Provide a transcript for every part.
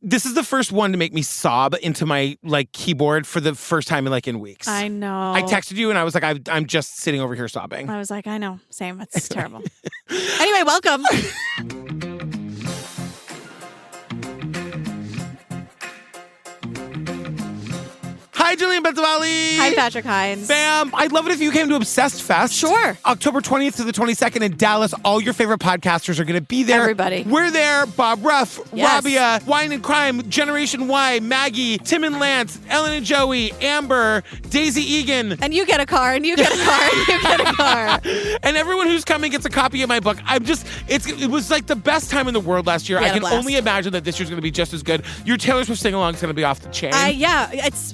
This is the first one to make me sob into my keyboard for the first time in weeks. I know. I texted you and I was like, I'm just sitting over here sobbing. I was like, I know. Same. It's terrible. Anyway, welcome. Hi, Jillian Benzavali. Hi, Patrick Hines. Bam. I'd love it if you came to Obsessed Fest. Sure. October 20th to the 22nd in Dallas. All your favorite podcasters are going to be there. Everybody. We're there. Bob Ruff, Yes. Rabia, Wine and Crime, Generation Y, Maggie, Tim and Lance, Ellen and Joey, Amber, Daisy Egan. And you get a car, and you get a car, and you get a car. And everyone who's coming gets a copy of my book. It was like the best time in the world last year. I can only imagine that this year's going to be just as good. Your Taylor Swift sing-along is going to be off the chain. Yeah.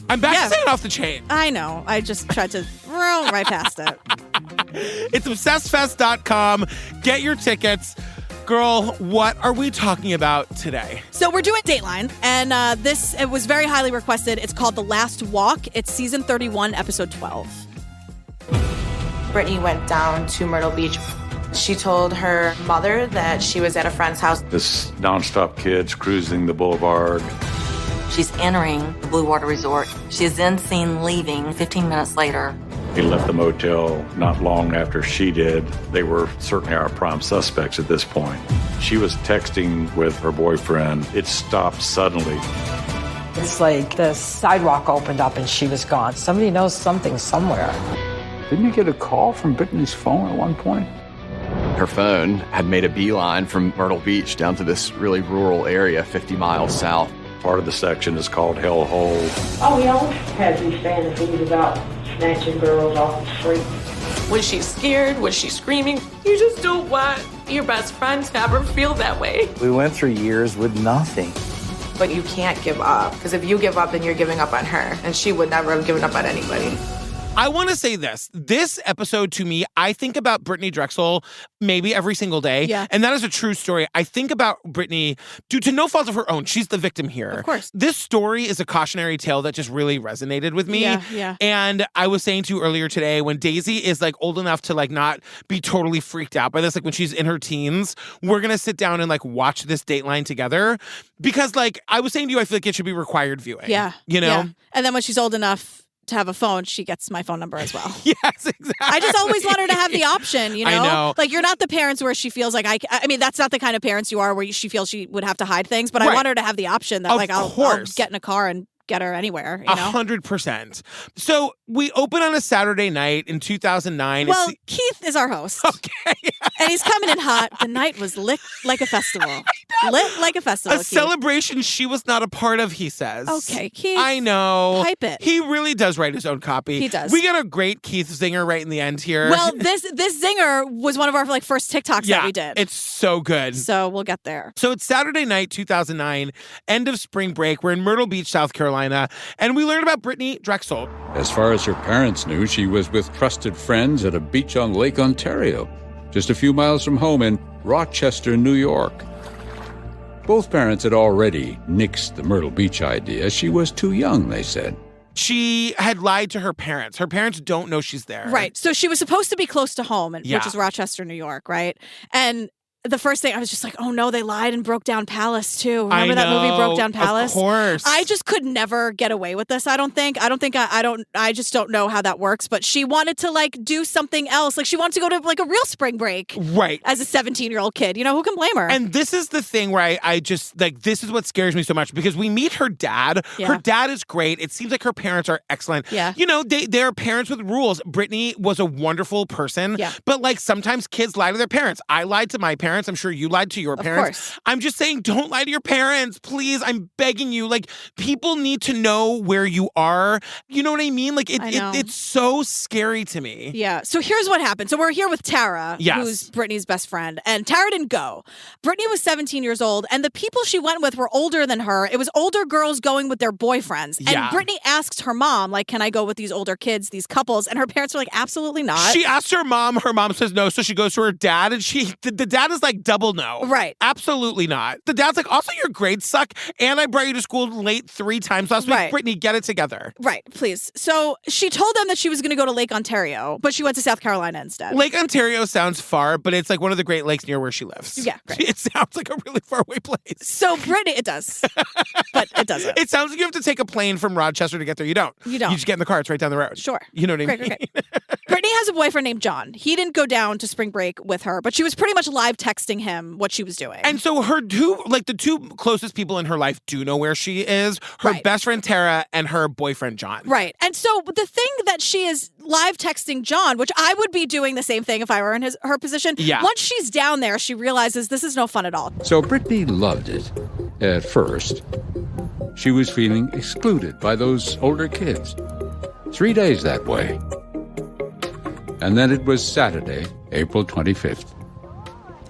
I'm back to saying off the chain. I know. I just tried to roll right past it. It's obsessedfest.com. Get your tickets. Girl, what are we talking about today? So we're doing Dateline, and it was very highly requested. It's called The Last Walk. It's season 31, episode 12. Brittanee went down to Myrtle Beach. She told her mother that she was at a friend's house. This nonstop kid's cruising the boulevard. She's entering the Blue Water Resort. She is then seen leaving 15 minutes later. He left the motel not long after she did. They were certainly our prime suspects at this point. She was texting with her boyfriend. It stopped suddenly. It's like the sidewalk opened up and she was gone. Somebody knows something somewhere. Didn't you get a call from Brittanee's phone at one point? Her phone had made a beeline from Myrtle Beach down to this really rural area 50 miles south. Part of the section is called Hell Hole. Oh, we all had these fantasies about snatching girls off the street. Was she scared? Was she screaming? You just don't want your best friend to ever feel that way. We went through years with nothing. But you can't give up, because if you give up, then you're giving up on her, and she would never have given up on anybody. I want to say this. This episode, to me, I think about Brittanee Drexel maybe every single day. Yeah. And that is a true story. I think about Brittanee due to no fault of her own. She's the victim here. Of course. This story is a cautionary tale that just really resonated with me. Yeah. And I was saying to you earlier today, when Daisy is old enough to not be totally freaked out by this, when she's in her teens, we're going to sit down and watch this Dateline together. Because I was saying to you, I feel like it should be required viewing. Yeah. You know? Yeah. And then when she's old enough to have a phone, she gets my phone number as well. Yes, exactly. I just always want her to have the option, you know? I know. You're not the parents where she feels I mean, that's not the kind of parents you are where she feels she would have to hide things, but right. I want her to have the option that I'll get in a car and get her anywhere, you know? 100%. So we open on a Saturday night in 2009. Well, Keith is our host. Okay. And he's coming in hot. The night was lit like a festival. Lit like a festival, A Keith. celebration she was not a part of, he says. Okay, Keith. I know. Hype it. He really does write his own copy. He does. We get a great Keith zinger right in the end here. Well, this zinger was one of our first TikToks that we did. It's so good. So we'll get there. So it's Saturday night, 2009, end of spring break. We're in Myrtle Beach, South Carolina, and we learn about Brittanee Drexel. As far as her parents knew, she was with trusted friends at a beach on Lake Ontario, just a few miles from home in Rochester, New York. Both parents had already nixed the Myrtle Beach idea. She was too young, they said. She had lied to her parents. Her parents don't know she's there. Right. So she was supposed to be close to home, Yeah. which is Rochester, New York, right? And the first thing I was just oh no, they lied and broke down Palace too. Remember that movie Broke Down Palace? Of course. I just could never get away with this. I just don't know how that works. But she wanted to do something else. She wanted to go to a real spring break. Right. As a 17-year-old kid. You know, who can blame her? And this is the thing where I just this is what scares me so much, because we meet her dad. Yeah. Her dad is great. It seems like her parents are excellent. Yeah. You know, they're parents with rules. Brittanee was a wonderful person. Yeah. But sometimes kids lie to their parents. I lied to my parents. I'm sure you lied to your parents. Course. I'm just saying, don't lie to your parents. Please, I'm begging you. People need to know where you are. You know what I mean? It's so scary to me. Yeah. So here's what happened. So we're here with Tara, Yes. who's Brittanee's best friend. And Tara didn't go. Brittanee was 17 years old, and the people she went with were older than her. It was older girls going with their boyfriends. Yeah. And Brittanee asked her mom, can I go with these older kids, these couples? And her parents were absolutely not. She asked her mom. Her mom says no, so she goes to her dad, and the dad is is like double no. Right. Absolutely not. The dad's like, also your grades suck, and I brought you to school late 3 times last week. Brittany, get it together. Right, please. So she told them that she was going to go to Lake Ontario, but she went to South Carolina instead. Lake Ontario sounds far, but it's like one of the Great Lakes near where she lives. Yeah, great. It sounds like a really far away place. So Brittany, it does, but it doesn't. It sounds like you have to take a plane from Rochester to get there. You don't. You don't. You just get in the car. It's right down the road. Sure. You know what I mean? Great. Brittany has a boyfriend named John. He didn't go down to spring break with her, but she was pretty much live texting him what she was doing. And so the two closest people in her life do know where she is. Her best friend Tara and her boyfriend John. Right. And so the thing that she is live texting John, which I would be doing the same thing if I were in her position. Yeah. Once she's down there, she realizes this is no fun at all. So Brittany loved it. At first, she was feeling excluded by those older kids. 3 days that way. And then it was Saturday, April 25th.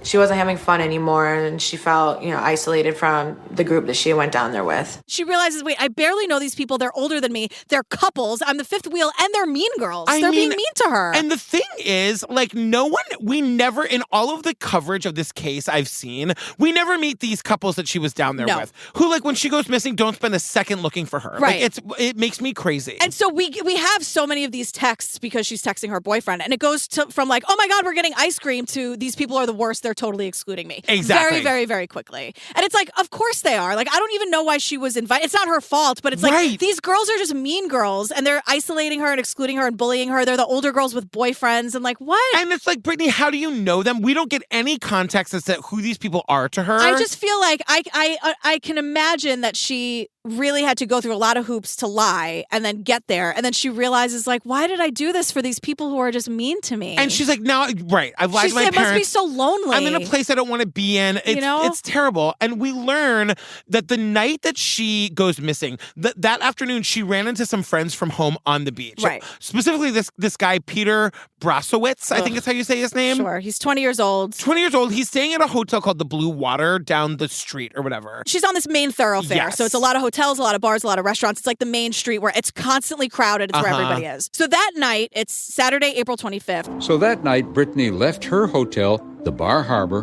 She wasn't having fun anymore, and she felt, isolated from the group that she went down there with. She realizes, wait, I barely know these people. They're older than me. They're couples. I'm the fifth wheel, and they're mean girls. They're being mean to her. And the thing is, we never, in all of the coverage of this case I've seen, we never meet these couples that she was down there with, who, when she goes missing, don't spend a second looking for her. Right. It makes me crazy. And so we have so many of these texts because she's texting her boyfriend, and it goes from oh my God, we're getting ice cream to these people are the worst. They're totally excluding me. Exactly. Very, very, very quickly. And it's of course they are. I don't even know why she was invited. It's not her fault, but it's these girls are just mean girls, and they're isolating her and excluding her and bullying her. They're the older girls with boyfriends, and what? And it's Brittany, how do you know them? We don't get any context as to who these people are to her. I just feel like I can imagine that she really had to go through a lot of hoops to lie and then get there. And then she realizes, why did I do this for these people who are just mean to me? And she's like, now, right, I've lied to my parents. It must be so lonely. I'm in a place I don't want to be in. It's terrible. And we learn that the night that she goes missing, that afternoon, she ran into some friends from home on the beach. Right. Specifically, this guy, Peter Brasowitz, I think is how you say his name. Sure. He's 20 years old. 20 years old. He's staying at a hotel called the Blue Water down the street or whatever. She's on this main thoroughfare. Yes. So it's a lot of hotels, a lot of bars, a lot of restaurants. It's like the main street where it's constantly crowded. It's where everybody is. So that night, it's Saturday, April 25th. So that night, Brittany left her hotel, the Bar Harbor,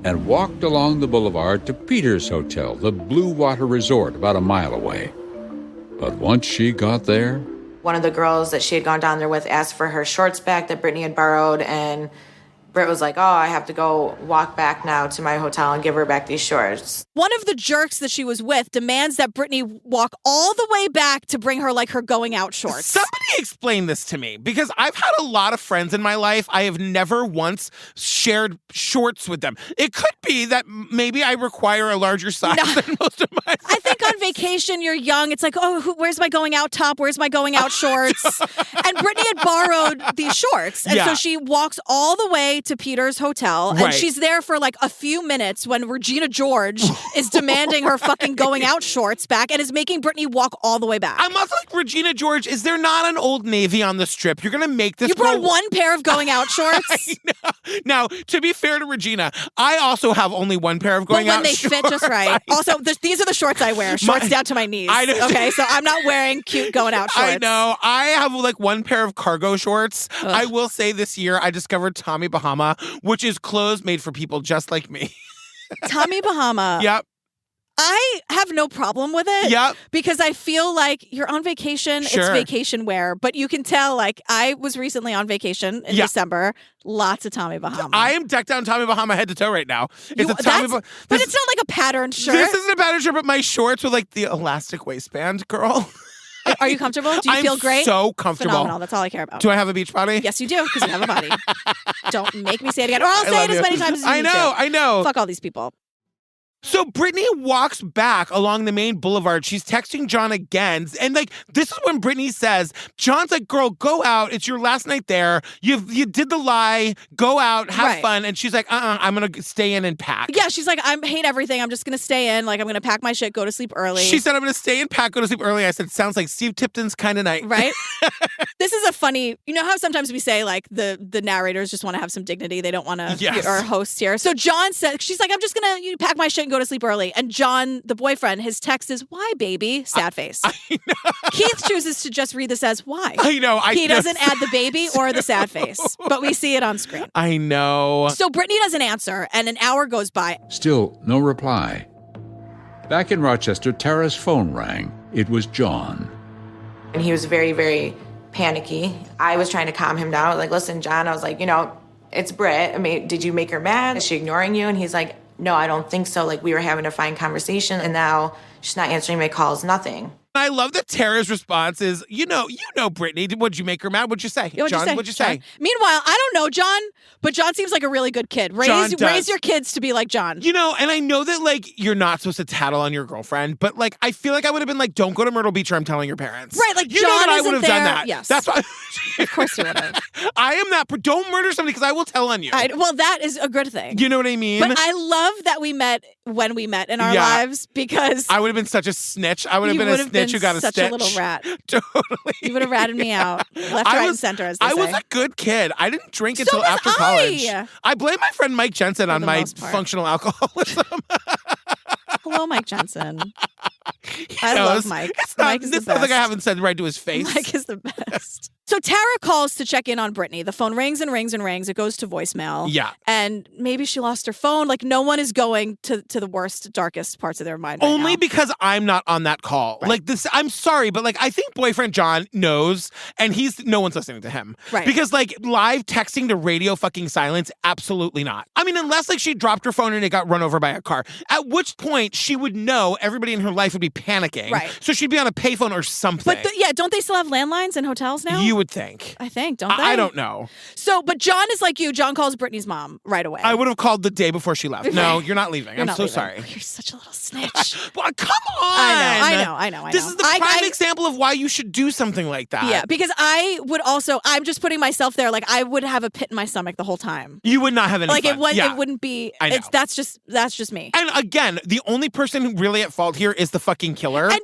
and walked along the boulevard to Peter's Hotel, the Blue Water Resort, about a mile away. But once she got there... One of the girls that she had gone down there with asked for her shorts back that Brittany had borrowed, and Britt was like, I have to go walk back now to my hotel and give her back these shorts. One of the jerks that she was with demands that Brittany walk all the way back to bring her her going out shorts. Somebody explain this to me, because I've had a lot of friends in my life. I have never once shared shorts with them. It could be that maybe I require a larger size than most of my friends. I think on vacation, you're young. It's where's my going out top? Where's my going out shorts? And Brittany had borrowed these shorts. And so she walks all the way to Peter's hotel, and she's there for a few minutes when Regina George is demanding her fucking going out shorts back and is making Brittany walk all the way back. I'm also Regina George, is there not an Old Navy on the Strip? You're going to make this You brought one pair of going out shorts? I know. Now, to be fair to Regina, I also have only one pair of going out shorts. But when they fit just right. Also, these are the shorts I wear, shorts down to my knees. Okay, so I'm not wearing cute going out shorts. I know. I have one pair of cargo shorts. Ugh. I will say this year I discovered Tommy Bahama, which is clothes made for people just like me. Tommy Bahama. Yep. I have no problem with it. Yep. Because I feel like you're on vacation. Sure. It's vacation wear. But you can tell, I was recently on vacation in December. Lots of Tommy Bahama. I am decked out in Tommy Bahama head to toe right now. But it's not a patterned shirt. This isn't a patterned shirt, but my shorts with the elastic waistband, girl. Are you comfortable? Do you feel great? I'm so comfortable. Phenomenal. That's all I care about. Do I have a beach body? Yes, you do, because you have a body. Don't make me say it again. Or I'll say it as many times as you need to. I know. Fuck all these people. So Brittany walks back along the main boulevard. She's texting John again. And this is when Brittany says, John's like, girl, go out. It's your last night there. You did the lie. Go out. Have fun. And she's like, I'm going to stay in and pack. Yeah, she's like, I hate everything. I'm just going to stay in. I'm going to pack my shit, go to sleep early. She said, I'm going to stay in, pack, go to sleep early. I said, sounds like Steve Tipton's kind of night. Right? This is a funny, how sometimes we say the narrators just want to have some dignity. They don't want to, or hosts here. So John said, she's like, I'm just going to pack my shit and can go to sleep early. And John, the boyfriend, his text is, why, baby? Sad face. Keith chooses to just read this as, why? I know. He doesn't add the baby or the sad face, but we see it on screen. I know. So Brittanee doesn't answer, and an hour goes by. Still no reply. Back in Rochester, Tara's phone rang. It was John. And he was very, very panicky. I was trying to calm him down. I was like, listen, John, I was like, it's Britt. I mean, did you make her mad? Is she ignoring you? And he's like, no, I don't think so. Like, we were having a fine conversation, and now she's not answering my calls, nothing. I love that Tara's response is, you know, Brittanee. What'd you make her mad? What'd you say? John, what'd you say? Meanwhile, I don't know John, but John seems like a really good kid. Raise your kids to be like John. And I know that, like, you're not supposed to tattle on your girlfriend, but, like, I feel like I would have been like, don't go to Myrtle Beach or I'm telling your parents. Right, like, you John know that I isn't would have there. done that. Yes. That's why. Of course you would have. I am that. Don't murder somebody because I will tell on you. Well, that is a good thing. You know what I mean? But I love that we met when we met in our lives because I would have been such a snitch. I would have been a snitch who got a such stitch. A little rat. Totally. You would have ratted me out. Left, right, and center, as they say. I was a good kid. I didn't drink until after college. I blame my friend Mike Jensen on my functional alcoholism. Hello, Mike Jensen. I love Mike. Mike is the best. Like I haven't said right to his face. Mike is the best. So Tara calls to check in on Brittanee. The phone rings and rings and rings. It goes to voicemail. Yeah. And maybe she lost her phone. Like, no one is going to the worst, darkest parts of their mind right Only now. because I'm not on that call. Right. Like this, I'm sorry, but like I think boyfriend John knows, and no one's listening to him. Right. Because like live texting to radio fucking silence, absolutely not. I mean, unless like she dropped her phone and it got run over by a car, at which point she would know everybody in her life would be panicking. Right. So she'd be on a payphone or something. But don't they still have landlines in hotels now? You would think. I think, don't they? I don't know. So, but John is like you. John calls Brittanee's mom right away. I would have called the day before she left. No, you're not leaving. You're I'm not so leaving. sorry. You're such a little snitch. Well, come on. I know. This is the prime example of why you should do something like that. Yeah, because I would also, I'm just putting myself there, like I would have a pit in my stomach the whole time. You would not have any fun. It wouldn't be, I know. That's just me. And again, the only person really at fault here is the fucking killer. And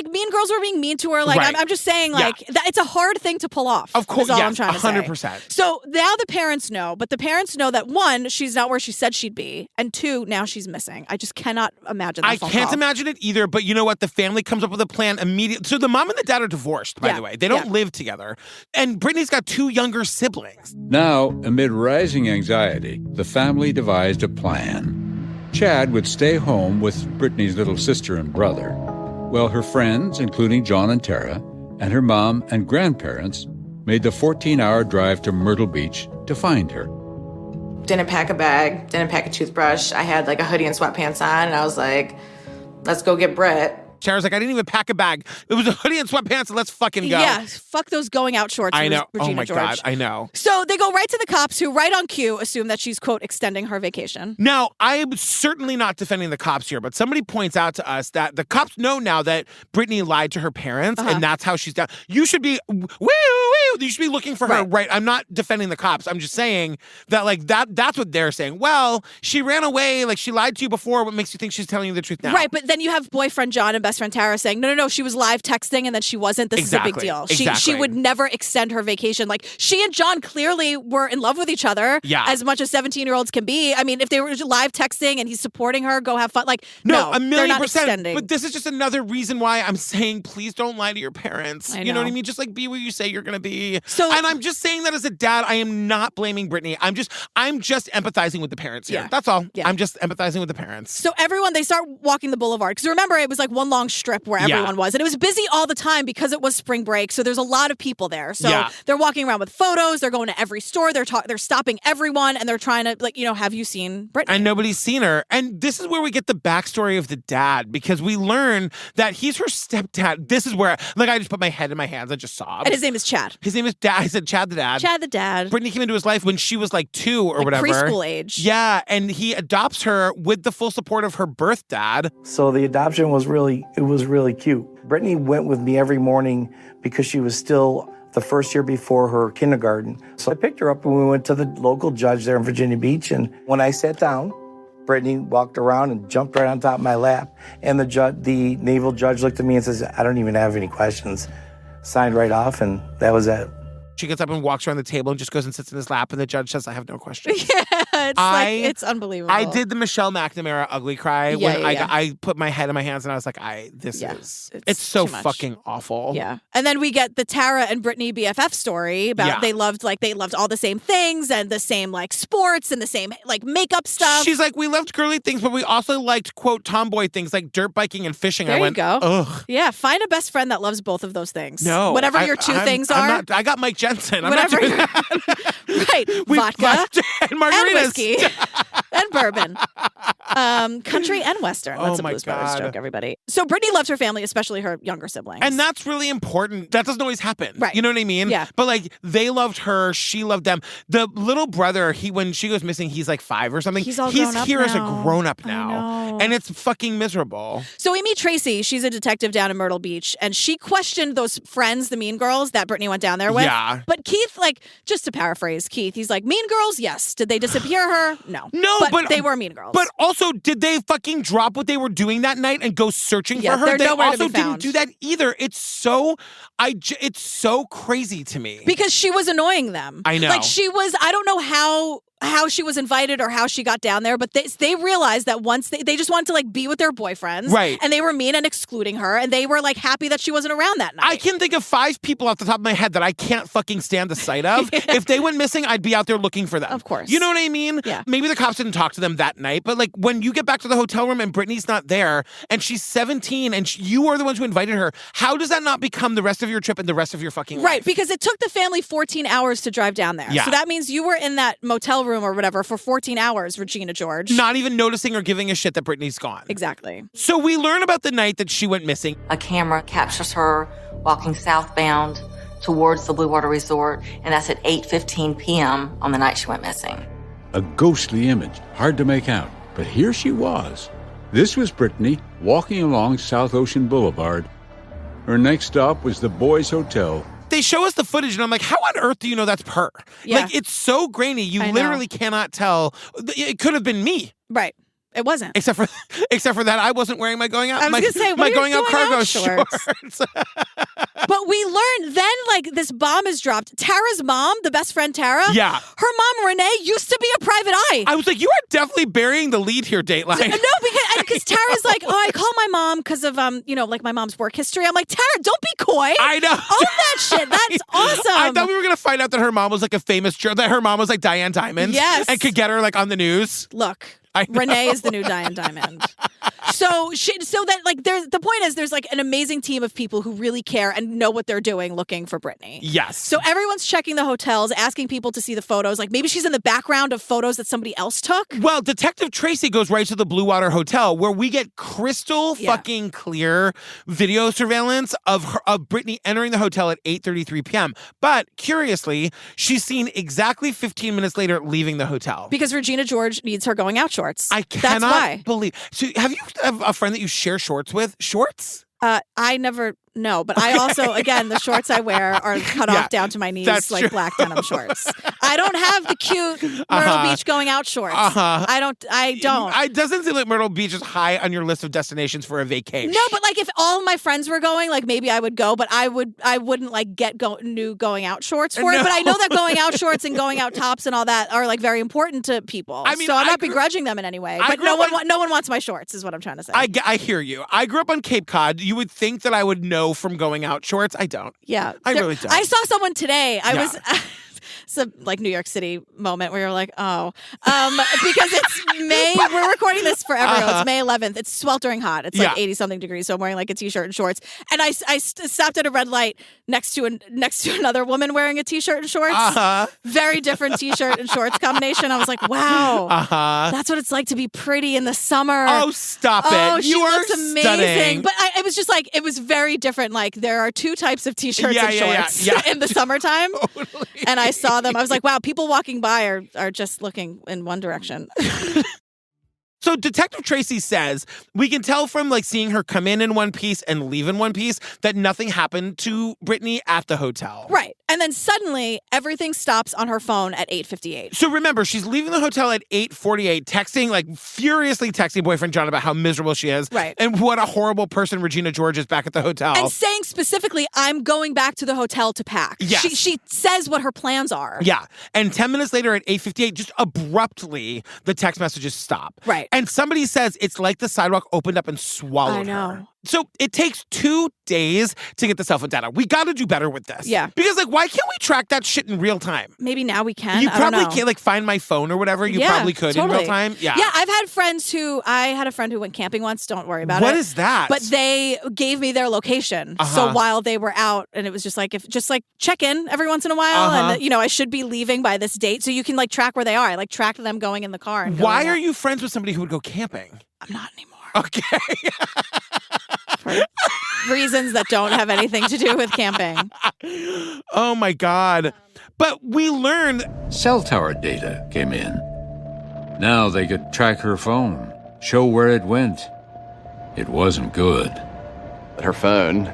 mean girls were being mean to her. Like, right. I'm just saying, like, that it's a hard thing to pull off. Of course, is all I'm trying to say. 100%. So now the parents know, but the parents know that one, she's not where she said she'd be, and two, now she's missing. I just cannot imagine that. I can't imagine it either, but you know what? The family comes up with a plan immediately. So the mom and the dad are divorced, by the way. They don't live together. And Brittanee's got 2 younger siblings. Now, amid rising anxiety, the family devised a plan. Chad would stay home with Brittanee's little sister and brother, while her friends, including John and Tara, and her mom and grandparents made the 14-hour drive to Myrtle Beach to find her. Didn't pack a bag, didn't pack a toothbrush. I had like a hoodie and sweatpants on, and I was like, let's go get Britt. Tara's like, I didn't even pack a bag. It was a hoodie and sweatpants, and let's fucking go. Yeah, fuck those going out shorts. I know. Regina Oh my George. God, I know. So they go right to the cops, who right on cue assume that she's, quote, extending her vacation. Now, I am certainly not defending the cops here, but somebody points out to us that the cops know now that Brittanee lied to her parents, and that's how she's down. You should be, you should be looking for her, right? I'm not defending the cops. I'm just saying that, like, that's what they're saying. Well, she ran away, like, she lied to you before. What makes you think she's telling you the truth now? Right, but then you have boyfriend John and best friend Tara saying, no, she was live texting and then she wasn't. This is a big deal. She would never extend her vacation. Like, she and John clearly were in love with each other as much as 17-year-olds can be. I mean, if they were live texting and he's supporting her, go have fun. Like, no, a million they're not percent. extending. But this is just another reason why I'm saying, please don't lie to your parents. You know what I mean? Just like be what you say you're going to be. And I'm just saying that as a dad, I am not blaming Brittanee. I'm just empathizing with the parents here. That's all. Yeah. I'm just empathizing with the parents. So they start walking the boulevard. Because remember, it was like one long strip where everyone was. And it was busy all the time because it was spring break. So there's a lot of people there. So they're walking around with photos. They're going to every store. They're stopping everyone. And they're trying to, like, have you seen Brittanee? And nobody's seen her. And this is where we get the backstory of the dad, because we learn that he's her stepdad. This is where, like, I just put my head in my hands. I just sobbed. And his name is Chad. His name is Dad. I said Chad the dad. Chad the dad. Brittanee came into his life when she was like 2 or whatever. Preschool age. Yeah. And he adopts her with the full support of her birth dad. So the adoption was really cute. Brittanee went with me every morning because she was still the first year before her kindergarten. So I picked her up and we went to the local judge there in Virginia Beach. And when I sat down, Brittanee walked around and jumped right on top of my lap. And the naval judge looked at me and says, I don't even have any questions. Signed right off, and that was it. She gets up and walks around the table and just goes and sits in his lap, and the judge says, I have no questions. Yeah. It's unbelievable. I did the Michelle McNamara ugly cry when I put my head in my hands and I was like, it's so fucking awful. Yeah. And then we get the Tara and Brittanee BFF story about they loved all the same things and the same like sports and the same like makeup stuff. She's like, we loved girly things, but we also liked, quote, tomboy things like dirt biking and fishing. There I went, you go. Ugh. Yeah, find a best friend that loves both of those things. No. Whatever your two things are. I got Mike Jensen. I'm Whatever. not doing that. Right. Vodka and margaritas. And whiskey. And bourbon. Country and Western. That's a Blues Brothers joke, everybody. So Brittanee loved her family, especially her younger siblings. And that's really important. That doesn't always happen. Right. You know what I mean? Yeah. But like, they loved her. She loved them. The little brother, when she goes missing, he's like 5 or something. He's here as a now. grown-up now. And it's fucking miserable. So we meet Tracy. She's a detective down in Myrtle Beach. And she questioned those friends, the mean girls that Brittanee went down there with. Yeah. But Keith, like, just to paraphrase Keith, he's like, mean girls? Yes. Did they disappear her? No. No, but they were mean girls. But also, did they fucking drop what they were doing that night and go searching for her? They're They nowhere to also be found. didn't do that either. It's so crazy to me. Because she was annoying them. I know. Like I don't know how she was invited or how she got down there, but they realized that once they just wanted to like be with their boyfriends. Right. And they were mean and excluding her, and they were like happy that she wasn't around that night. I can think of 5 people off the top of my head that I can't fucking stand the sight of. If they went missing, I'd be out there looking for them. Of course. You know what I mean? Yeah. Maybe the cops didn't talk to them that night, but like when you get back to the hotel room and Brittany's not there and she's 17 and you are the ones who invited her, how does that not become the rest of your trip and the rest of your fucking life? Right, because it took the family 14 hours to drive down there. Yeah. So that means you were in that motel room or whatever for 14 hours, Regina George. Not even noticing or giving a shit that Brittany's gone. Exactly. So we learn about the night that she went missing. A camera captures her walking southbound towards the Blue Water Resort, and that's at 8:15 p.m. on the night she went missing. A ghostly image, hard to make out, but here she was. This was Brittanee walking along South Ocean Boulevard. Her next stop was the Boys Hotel. They show us the footage, and I'm like, how on earth do you know that's her? Yeah. Like, it's so grainy. You literally cannot tell. It could have been me. Right. It wasn't. Except for that, I wasn't wearing my going out. I was going to say, my going out cargo shorts. But we learned then, like, this bomb is dropped. Tara's mom, the best friend Tara, yeah, her mom Renee used to be a private eye. I was like, you are definitely burying the lead here, Dateline. No, because Tara's like, oh, I call my mom because of like my mom's work history. I'm like, Tara, don't be coy. I know. Own that shit. That's awesome. I thought we were gonna find out that her mom was like a famous that her mom was like Diane Diamond. Yes, and could get her like on the news. Look. Renee is the new Diane Diamond. So that like the point is there's like an amazing team of people who really care and know what they're doing looking for Brittanee. Yes. So everyone's checking the hotels, asking people to see the photos. Like maybe she's in the background of photos that somebody else took. Well, Detective Tracy goes right to the Blue Water Hotel where we get crystal fucking clear video surveillance of Brittanee entering the hotel at 8:33 p.m. But curiously, she's seen exactly 15 minutes later leaving the hotel. Because Regina George needs her going out shorts. I cannot That's why. believe. So have you have a friend that you share shorts with? Shorts? I never know, but I also, again, the shorts I wear are cut off down to my knees, that's like true. black denim shorts. I don't have the cute Myrtle Beach going out shorts. I don't. It doesn't seem like Myrtle Beach is high on your list of destinations for a vacation. No, but like if all my friends were going, like maybe I would go, but I wouldn't like get new going out shorts for it. But I know that going out shorts and going out tops and all that are like very important to people. I mean, so I'm not begrudging them in any way. But no one wants my shorts, is what I'm trying to say. I hear you. I grew up on Cape Cod. You would think that I would know from going out shorts. I don't. Yeah. I really don't. I saw someone today. It's a like New York City moment where you're like, oh, because it's May. We're recording this for everyone. It's May 11th. It's sweltering hot. It's like 80 something degrees. So I'm wearing like a t-shirt and shorts. And I stopped at a red light next to another woman wearing a t-shirt and shorts. Very different t-shirt and shorts combination. I was like, wow, that's what it's like to be pretty in the summer. Oh, stop it! Oh, she looks amazing. Stunning. But it was just like it was very different. Like there are two types of t-shirts and shorts in the summertime. Totally. And I saw them. I was like, wow, people walking by are just looking in one direction. So Detective Tracy says we can tell from like seeing her come in one piece and leave in one piece that nothing happened to Brittanee at the hotel. Right. And then suddenly, everything stops on her phone at 8:58. So remember, she's leaving the hotel at 8:48, texting, like furiously texting boyfriend John about how miserable she is. Right. And what a horrible person Regina George is back at the hotel. And saying specifically, I'm going back to the hotel to pack. Yes. She says what her plans are. Yeah. And 10 minutes later at 8:58, just abruptly, the text messages stop. Right. And somebody says it's like the sidewalk opened up and swallowed her. So it takes 2 days to get the cell phone data. We got to do better with this. Yeah. Because, like, why can't we track that shit in real time? Maybe now we can. You I don't probably know. can't, like, find my phone or whatever. You probably could in real time. Yeah. Yeah, I've had friends I had a friend who went camping once. Don't worry about it. What is that? But they gave me their location. So while they were out, and it was just like check in every once in a while. And, I should be leaving by this date. So you can, like, track where they are. I, like, tracked them going in the car. And why are you friends with somebody who would go camping? I'm not anymore. Okay. For reasons that don't have anything to do with camping. Oh, my God. But we learned cell tower data came in. Now they could track her phone, show where it went. It wasn't good. Her phone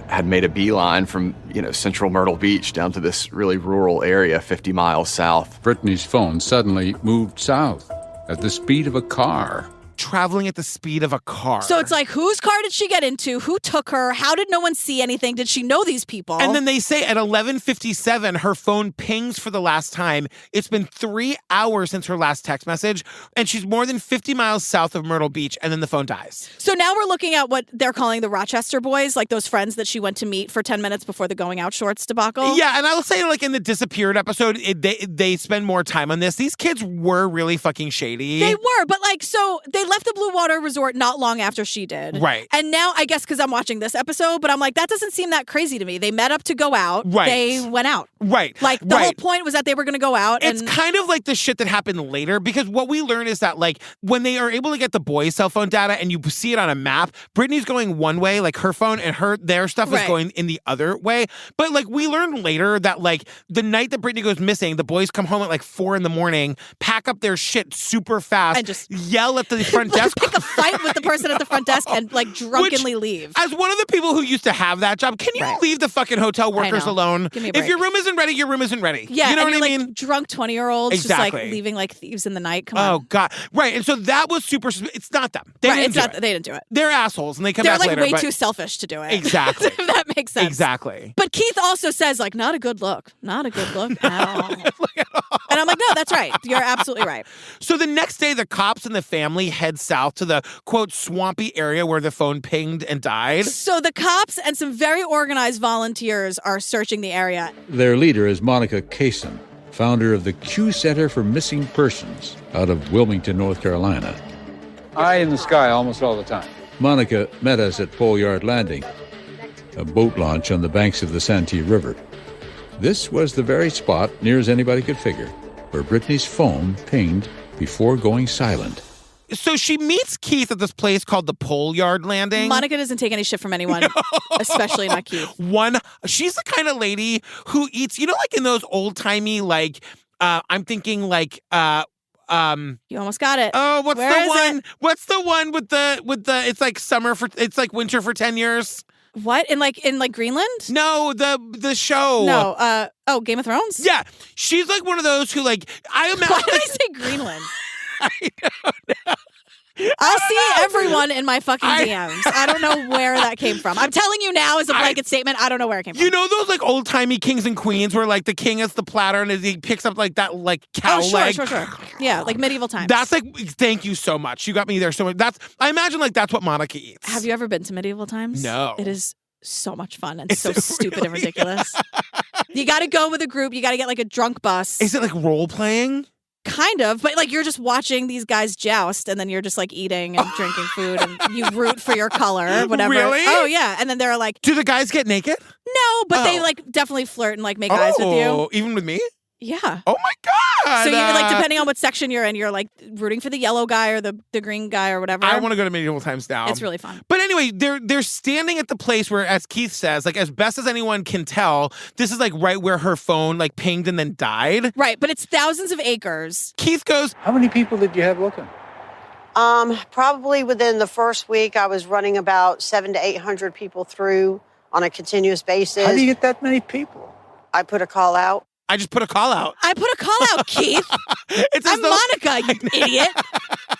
had made a beeline from, central Myrtle Beach down to this really rural area 50 miles south. Brittanee's phone suddenly moved south at the speed of a car. Traveling at the speed of a car. So it's like, whose car did she get into? Who took her? How did no one see anything? Did she know these people? And then they say at 11:57, her phone pings for the last time. It's been 3 hours since her last text message, and she's more than 50 miles south of Myrtle Beach, and then the phone dies. So now we're looking at what they're calling the Rochester boys, like those friends that she went to meet for 10 minutes before the going out shorts debacle. Yeah, and I'll say, like, in the disappeared episode, they spend more time on this. These kids were really fucking shady. They were, but, like, so they left the Blue Water Resort not long after she did. Right. And now, I guess because I'm watching this episode, but I'm like, that doesn't seem that crazy to me. They met up to go out. Right. They went out. Right. Like, the whole point was that they were going to go out. It's kind of like the shit that happened later, because what we learn is that, like, when they are able to get the boys' cell phone data and you see it on a map, Brittanee's going one way, like her phone, and their stuff is going in the other way. But, like, we learned later that, like, the night that Brittanee goes missing, the boys come home at like 4 a.m, pack up their shit super fast, and just yell at the front desk. Pick a fight with the person at the front desk and, like, drunkenly leave. As one of the people who used to have that job, can you leave the fucking hotel workers alone? Give me a break. If your room isn't ready, your room isn't ready. Yeah, you know and what I you're, mean? like, drunk 20-year-olds Exactly. just, like, leaving like thieves in the night. Come on. Oh, God. Right. And so that was super. It's not them. They didn't do it. They didn't do it. They're assholes, and they come They're back like later. way but too selfish to do it. Exactly. If that makes sense. Exactly. But Keith also says, like, not a good look. Not a good look at all. And I'm like, no, that's right. You're absolutely right. So the next day, the cops and the family head south to the, quote, swampy area where the phone pinged and died. So the cops and some very organized volunteers are searching the area. Their leader is Monica Kaysen, founder of the Q Center for Missing Persons out of Wilmington, North Carolina. Eye in the sky almost all the time. Monica met us at Pole Yard Landing, a boat launch on the banks of the Santee River. This was the very spot, near as anybody could figure, where Brittanee's phone pinged before going silent. So she meets Keith at this place called the Pole Yard Landing. Monica doesn't take any shit from anyone, especially not Keith. She's the kind of lady who eats, like in those old-timey, like, I'm thinking like, you almost got it. Oh, what's Where the is one? it? What's the one with the, it's like it's like winter for 10 years. What? In Greenland? No, the show. No, Game of Thrones? Yeah. She's like one of those who, like, I imagine. Why did I say Greenland? I don't know. I'll see everyone in my fucking DMs. I don't know where that came from. I'm telling you now as a blanket statement, I don't know where it came from. You know those, like, old-timey kings and queens where, like, the king has the platter and he picks up, like, that, like, cow leg? Sure. Yeah, like medieval times. That's, like, thank you so much. You got me there so much. I imagine, like, that's what Monica eats. Have you ever been to medieval times? No. It is so much fun and so stupid and ridiculous. You got to go with a group. You got to get, like, a drunk bus. Is it, like, role-playing? Kind of, but, like, you're just watching these guys joust, and then you're just, like, eating and drinking food, and you root for your color, whatever. Really? Oh, yeah. And then they're like... Do the guys get naked? No, but they, like, definitely flirt and, like, make eyes with you. Even with me? Yeah. Oh, my God. So you're, like, depending on what section you're in, you're, like, rooting for the yellow guy or the green guy or whatever. I want to go to medieval times now. It's really fun. But anyway, they're standing at the place where, as Keith says, like, as best as anyone can tell, this is, like, right where her phone, like, pinged and then died. Right, but it's thousands of acres. Keith goes, How many people did you have looking? Probably within the first week, I was running about 700 to 800 people through on a continuous basis. How do you get that many people? I put a call out. I just put a call out. I put a call out, Keith. I'm Monica, you idiot,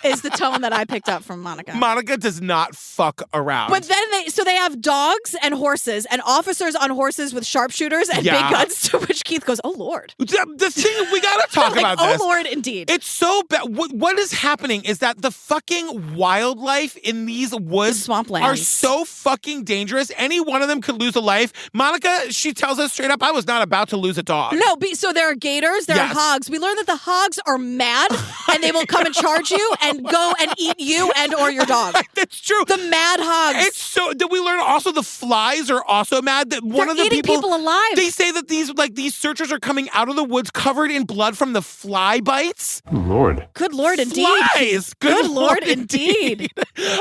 is the tone that I picked up from Monica. Monica does not fuck around. But then they have dogs and horses and officers on horses with sharpshooters and big guns, to which Keith goes, oh, Lord. The thing, we got to talk about this. Oh, Lord, indeed. It's so bad. What is happening is that the fucking wildlife in these woods are so fucking dangerous. Any one of them could lose a life. Monica, she tells us straight up, I was not about to lose a dog. No, so there are gators, there are hogs. We learned that the hogs are mad and they will come and charge you and go and eat you and or your dog. That's true. The mad hogs. It's so. Did we learn also the flies are also mad? That one They're of the eating people alive. They say that these searchers are coming out of the woods covered in blood from the fly bites. Lord. Good Lord, indeed. Flies. Good Lord, indeed.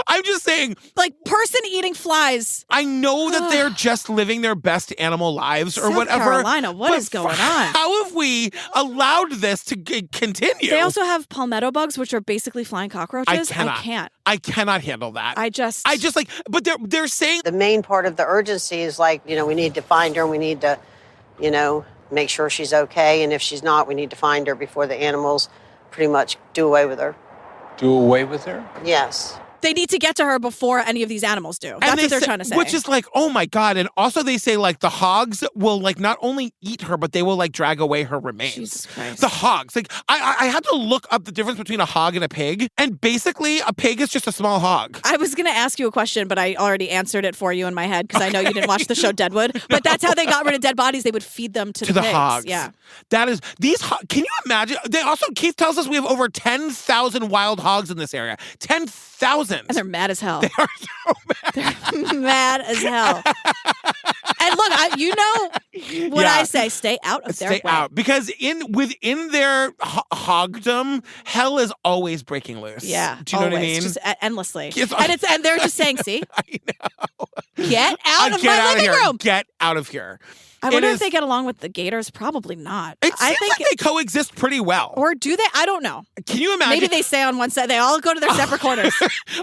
I'm just saying. Like person eating flies. I know that they're just living their best animal lives or South whatever. Carolina, what is going on? How have we allowed this to continue? They also have palmetto bugs, which are basically flying cockroaches. I cannot handle that. I just like, but they're saying the main part of the urgency is like, we need to find her and we need to, make sure she's okay. And if she's not, we need to find her before the animals pretty much do away with her. Do away with her? Yes. They need to get to her before any of these animals do. That's what they're trying to say. Which is like, oh my God. And also they say like the hogs will like not only eat her, but they will like drag away her remains. Jesus Christ. The hogs. Like I had to look up the difference between a hog and a pig. And basically a pig is just a small hog. I was going to ask you a question, but I already answered it for you in my head because I know you didn't watch the show Deadwood. But that's how they got rid of dead bodies. They would feed them to the pigs. Hogs. Yeah. That is, can you imagine? They also, Keith tells us we have over 10,000 wild hogs in this area. 10,000. And they're mad as hell. They are so mad. They're mad as hell. And look, what I say, stay out of their way. Stay out. Because within their hogdom, hell is always breaking loose. Yeah. Do you know what I mean? Just endlessly. Yes, and they're just saying, see? I know. Get out of my living room. Get out of here. I wonder if they get along with the gators. Probably not. It seems like they coexist pretty well. Or do they? I don't know. Can you imagine? Maybe they stay on one side. They all go to their separate corners.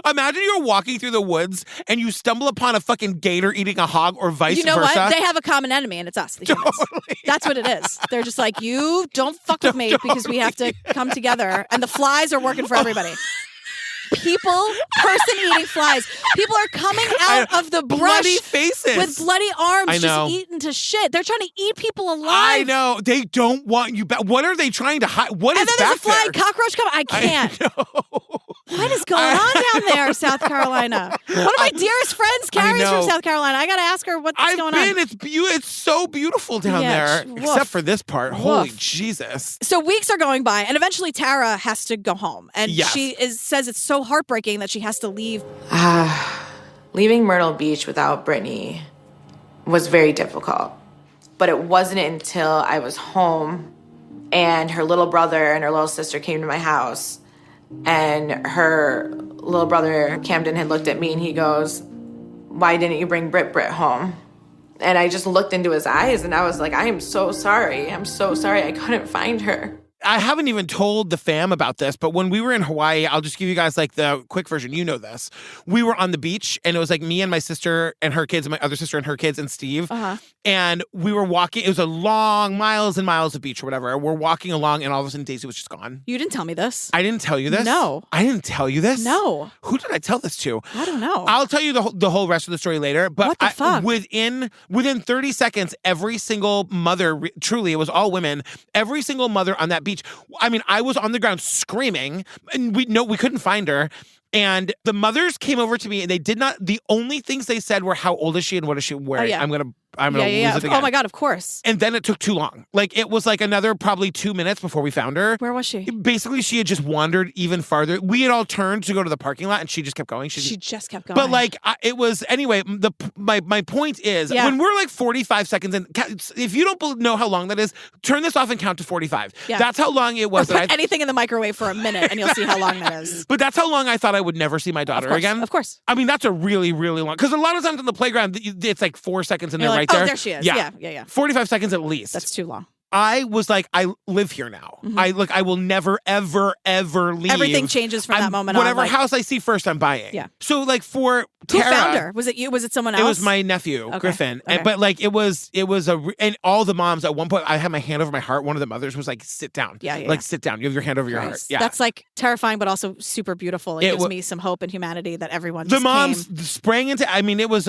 Imagine you're walking through the woods and you stumble upon a fucking gator eating a hog or vice versa. You know what? They have a common enemy and it's us, the humans. Totally. That's what it is. They're just like, you don't fuck with me because we have to come together. And the flies are working for everybody. Person eating flies. People are coming out of the brush bloody faces with bloody arms, just eaten to shit. They're trying to eat people alive. I know. They don't want you back. What are they trying to hide? What is back there? And then there's a flying cockroach coming. I can't. What is going on down there, South Carolina? One of my dearest friends, Carrie's from South Carolina. I got to ask her what's going on. It's so beautiful down there, except for this part. Holy Jesus. So weeks are going by, and eventually Tara has to go home. And she says it's so heartbreaking that she has to leave. Leaving Myrtle Beach without Brittanee was very difficult. But it wasn't until I was home and her little brother and her little sister came to my house. And her little brother, Camden, had looked at me and he goes, why didn't you bring Brit home? And I just looked into his eyes and I was like, I am so sorry. I'm so sorry I couldn't find her. I haven't even told the fam about this, but when we were in Hawaii, I'll just give you guys like the quick version. You know this. We were on the beach and it was like me and my sister and her kids and my other sister and her kids and Steve. And we were walking. It was a long miles and miles of beach or whatever. We're walking along and all of a sudden Daisy was just gone. You didn't tell me this. I didn't tell you this? No. I didn't tell you this? No. Who did I tell this to? I don't know. I'll tell you the whole rest of the story later. But what the fuck? Within 30 seconds, every single mother, truly, it was all women, every single mother on that beach. I mean, I was on the ground screaming and we couldn't find her. And the mothers came over to me and the only things they said were, how old is she and what is she wearing? I'm going to lose it again. Oh my God, of course. And then it took too long. Like it was like another probably 2 minutes before we found her. Where was she? Basically, she had just wandered even farther. We had all turned to go to the parking lot and she just kept going. She just kept going. But like it was, anyway, my point is when we're like 45 seconds in, if you don't know how long that is, turn this off and count to 45. Yeah. That's how long it was. Or put anything in the microwave for a minute and you'll see how long that is. But that's how long I thought I would never see my daughter again. Of course. I mean, that's a really, really long, because a lot of times on the playground, it's like 4 seconds and they're like, right there. Oh, there she is. Yeah. 45 seconds at least. That's too long. I was like, I live here now. Mm-hmm. I will never, ever, ever leave. Everything changes from that moment on. Whatever house I see first, I'm buying. Yeah. So like for Who Tara, found her? Was it you? Was it someone else? it was my nephew, Griffin. Okay. But like and all the moms at one point, I had my hand over my heart. One of the mothers was like, sit down. Yeah. Like sit down. You have your hand over your heart. Yeah. That's like terrifying, but also super beautiful. It gives me some hope and humanity that everyone the just moms came. sprang into. I mean, it was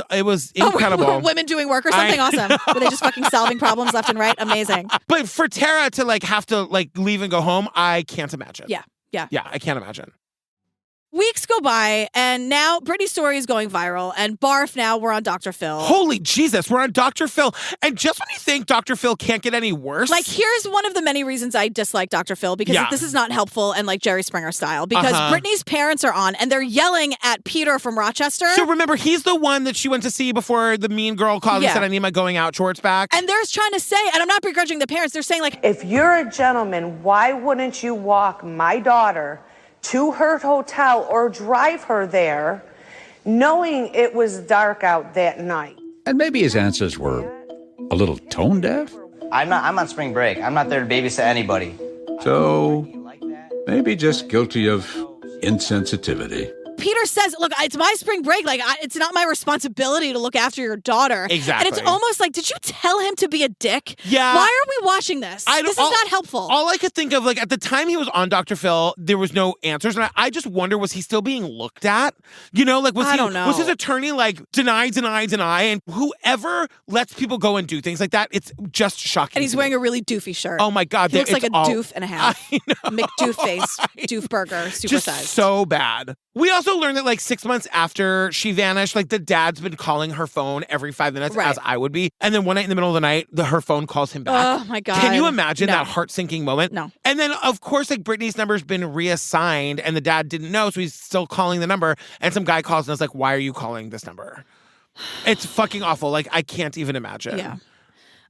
incredible. Women doing work or something awesome. Were they just fucking solving problems left and right? Amazing. But for Tara to like have to like leave and go home, I can't imagine. Yeah. I can't imagine. Weeks go by, and now Britney's story is going viral, and barf, now we're on Dr. Phil. Holy Jesus, we're on Dr. Phil. And just when you think Dr. Phil can't get any worse. Like, here's one of the many reasons I dislike Dr. Phil, because this is not helpful and like Jerry Springer style, because Britney's parents are on, and they're yelling at Peter from Rochester. So remember, he's the one that she went to see before the mean girl called and said, I need my going out shorts back. And they're trying to say, and I'm not begrudging the parents, they're saying like, if you're a gentleman, why wouldn't you walk my daughter to her hotel or drive her there, knowing it was dark out that night? And maybe his answers were a little tone deaf. I'm on spring break. I'm not there to babysit anybody. So maybe just guilty of insensitivity. Peter says, look, it's my spring break. Like, it's not my responsibility to look after your daughter. Exactly. And it's almost like, did you tell him to be a dick? Yeah. Why are we watching this? This is not helpful. All I could think of, like, at the time he was on Dr. Phil, there was no answers. And I just wonder, was he still being looked at? You know, like, I don't know. Was his attorney like, deny? And whoever lets people go and do things like that, it's just shocking. And he's wearing a really doofy shirt. Oh my God. He looks like a doof and a half. I know. McDoof face, doof burger, supersized. Just so bad. We also learned that like 6 months after she vanished, like the dad's been calling her phone every 5 minutes, as I would be. And then one night in the middle of the night, her phone calls him back. Oh my God. Can you imagine that heart-sinking moment? No. And then of course, like Britney's number's been reassigned and the dad didn't know, so he's still calling the number. And some guy calls and is like, why are you calling this number? It's fucking awful. Like, I can't even imagine. Yeah.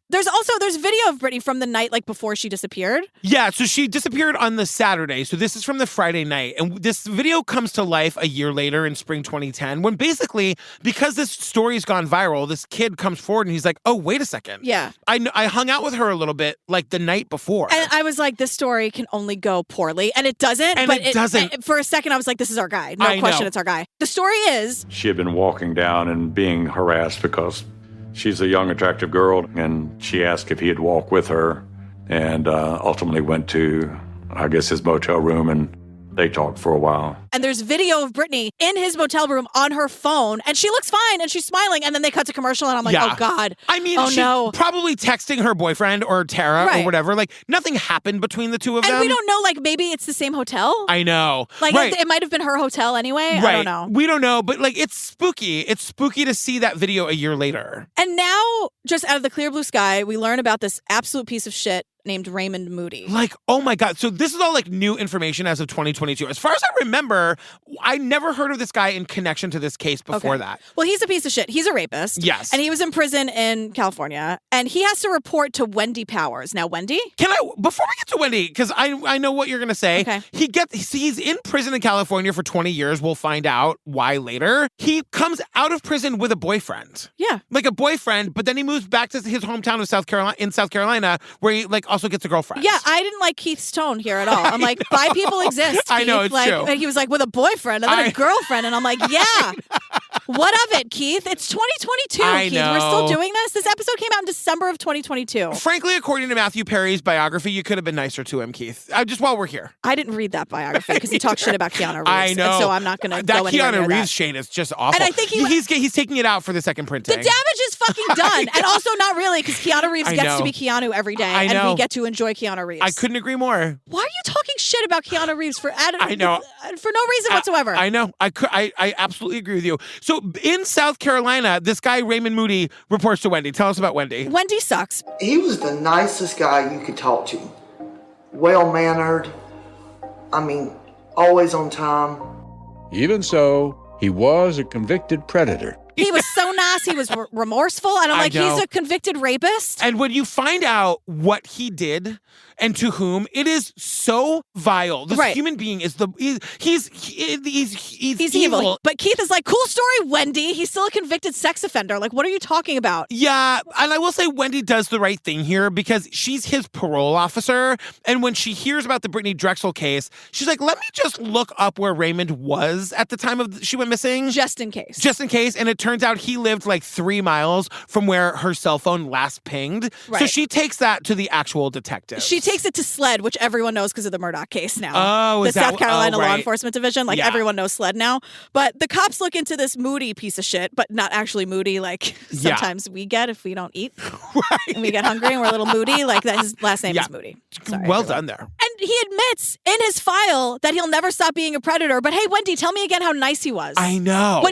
There's video of Britney from the night like before she disappeared. Yeah, so she disappeared on the Saturday. So this is from the Friday night. And this video comes to life a year later in spring 2010 when basically, because this story's gone viral, this kid comes forward and he's like, oh, wait a second. Yeah. I hung out with her a little bit like the night before. And I was like, this story can only go poorly. And it doesn't. And but it doesn't. For a second, I was like, this is our guy. No question, it's our guy. The story is... She had been walking down and being harassed because she's a young, attractive girl, and she asked if he'd walk with her, and ultimately went to, I guess, his motel room, and they talked for a while. And there's video of Britney in his motel room on her phone, and she looks fine, and she's smiling, and then they cut to commercial, and I'm like, oh, God. I mean, she's probably texting her boyfriend or Tara or whatever. Like, nothing happened between the two of them. And we don't know, like, maybe it's the same hotel? I know. Like, it might have been her hotel anyway. Right. I don't know. We don't know, but, like, it's spooky. It's spooky to see that video a year later. And now, just out of the clear blue sky, we learn about this absolute piece of shit named Raymond Moody. Like, oh my God. So this is all like new information as of 2022. As far as I remember, I never heard of this guy in connection to this case before that. Well, he's a piece of shit. He's a rapist. Yes. And he was in prison in California. And he has to report to Wendy Powers. Now, Wendy? Before we get to Wendy, because I know what you're going to say. Okay. He's in prison in California for 20 years. We'll find out why later. He comes out of prison with a boyfriend. Yeah. Like a boyfriend, but then he moves back to his hometown of South Carolina, where he like also gets a girlfriend. Yeah, I didn't like Keith's tone here at all. I'm like, bi people exist, Keith. I know, it's like, true. And he was like, with a boyfriend and then a girlfriend. And I'm like, yeah. What of it, Keith? It's 2022, I Keith. know. We're still doing this? This episode came out in December of 2022. Frankly, according to Matthew Perry's biography, you could have been nicer to him, Keith. Just while we're here. I didn't read that biography because he talked shit about Keanu Reeves. I know. And so I'm not going to go anywhere near That Keanu Reeves that. shade is just awful. And I think he's taking it out for the second printing. The damage is fucking done. And also not really, because Keanu Reeves gets to be Keanu every day. I know. And we get to enjoy Keanu Reeves. I couldn't agree more. Why are you talking shit about Keanu Reeves for I know. For no reason whatsoever? I know. I absolutely agree with you. So in South Carolina, this guy, Raymond Moody, reports to Wendy. Tell us about Wendy. Wendy sucks. He was the nicest guy you could talk to. Well-mannered. I mean, always on time. Even so, he was a convicted predator. He was so nice. He was remorseful. And I'm like, I know. he's a convicted rapist. And when you find out what he did and to whom. It is so vile. This human being is he's evil. But Keith is like, cool story, Wendy. He's still a convicted sex offender. Like, what are you talking about? Yeah, and I will say Wendy does the right thing here because she's his parole officer. And when she hears about the Brittanee Drexel case, she's like, let me just look up where Raymond was at the time she went missing. Just in case. Just in case. And it turns out he lived like 3 miles from where her cell phone last pinged. Right. So she takes that to the actual detective. She takes it to SLED, which everyone knows because of the Murdaugh case now. Oh, the is that South Carolina right. Law Enforcement Division. Like, everyone knows SLED now. But the cops look into this Moody piece of shit, but not actually Moody like sometimes we get if we don't eat. Right. And we get hungry and we're a little moody. Like, that his last name is Moody. Sorry, well everyone. done there. And he admits in his file that he'll never stop being a predator. But hey, Wendy, tell me again how nice he was. I know.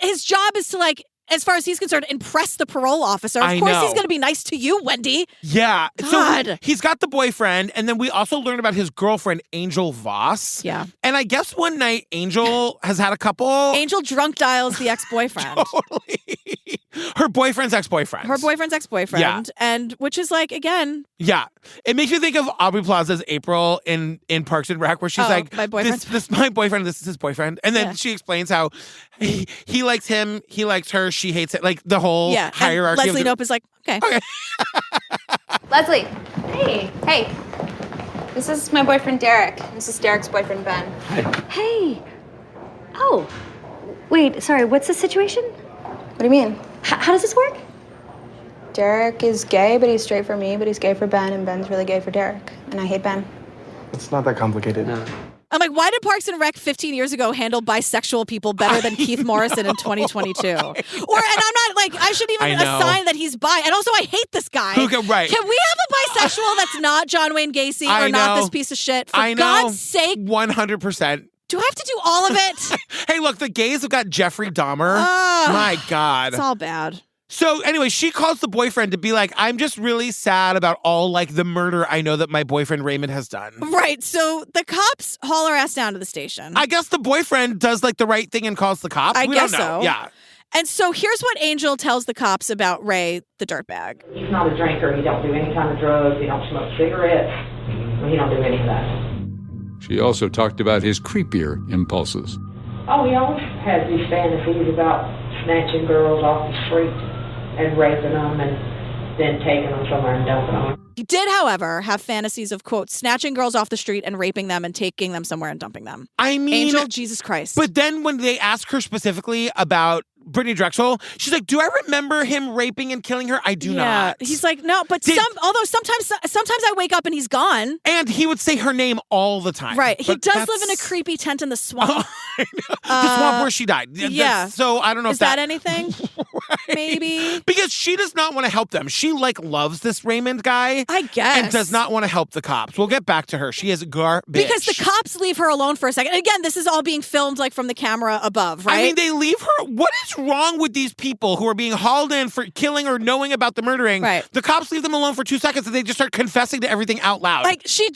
His job is to, like, as far as he's concerned, impress the parole officer. Of course he's going to be nice to you, Wendy. Yeah. God. So he's got the boyfriend, and then we also learn about his girlfriend, Angel Voss. Yeah. And I guess one night, Angel has had a couple. Angel drunk dials the ex-boyfriend. Totally. Her boyfriend's ex-boyfriend. Her boyfriend's ex-boyfriend. Yeah. And which is like, again. Yeah. It makes me think of Aubrey Plaza's April in Parks and Rec, where she's like, my boyfriend. This my boyfriend, this is his boyfriend. And then she explains how he likes him, he likes her, she hates it. Like the whole hierarchy. And Leslie Knope is like, okay. Leslie. Hey. This is my boyfriend, Derek. This is Derek's boyfriend, Ben. Hey. Oh. Wait, sorry, what's the situation? What do you mean? How does this work? Derek is gay, but he's straight for me, but he's gay for Ben, and Ben's really gay for Derek. And I hate Ben. It's not that complicated. No. I'm like, why did Parks and Rec 15 years ago handle bisexual people better than Keith Morrison in 2022? And I'm not like, I shouldn't even assign that he's bi. And also, I hate this guy. Right. Can we have a bisexual that's not John Wayne Gacy or not this piece of shit? For God's sake. 100%. Do I have to do all of it? Hey, look, the gays have got Jeffrey Dahmer. My God. It's all bad. So anyway, she calls the boyfriend to be like, I'm just really sad about all like the murder I know that my boyfriend Raymond has done. Right. So the cops haul her ass down to the station. I guess the boyfriend does like the right thing and calls the cops. I guess don't know. so. Yeah. And so here's what Angel tells the cops about Ray, the dirtbag. He's not a drinker. He don't do any kind of drugs. He don't smoke cigarettes. He don't do any of that. She also talked about his creepier impulses. Oh, he always has these fantasies about snatching girls off the street and raping them and then taking them somewhere and dumping them. He did, however, have fantasies of, quote, snatching girls off the street and raping them and taking them somewhere and dumping them. I mean... Angel, Jesus Christ. But then when they ask her specifically about Brittanee Drexel, she's like, do I remember him raping and killing her? I do not. He's like, no, but although sometimes I wake up and he's gone. And he would say her name all the time. Right. He does live in a creepy tent in the swamp. The swamp where she died. Yeah. So I don't know if that anything? Right. Maybe. Because she does not want to help them. She like loves this Raymond guy. I guess. And does not want to help the cops. We'll get back to her. She is garbage. Because the cops leave her alone for a second. And again, this is all being filmed like from the camera above, right? I mean, they leave her. What is wrong with these people who are being hauled in for killing or knowing about the murdering? Right. The cops leave them alone for 2 seconds and they just start confessing to everything out loud. Like, she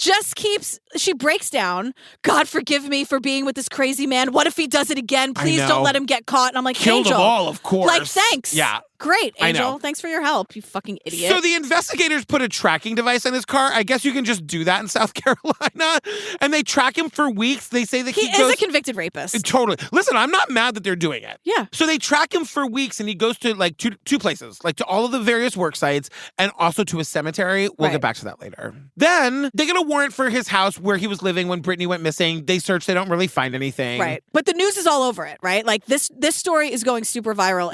breaks down. God forgive me for being with this crazy man. What if he does it again? Please don't let him get caught. And I'm like, Kill Angel. them all, of course. Like, thanks. Yeah. Great, I Angel. know. Thanks for your help, you fucking idiot. So the investigators put a tracking device on his car. I guess you can just do that in South Carolina. And they track him for weeks. They say that he is a convicted rapist. Totally. Listen, I'm not mad that they're doing it. Yeah. So they track him for weeks and he goes to like two places, like to all of the various work sites and also to a cemetery. We'll get back to that later. Then they get a warrant for his house where he was living when Brittanee went missing. They search. They don't really find anything. Right. But the news is all over it, right? Like this story is going super viral.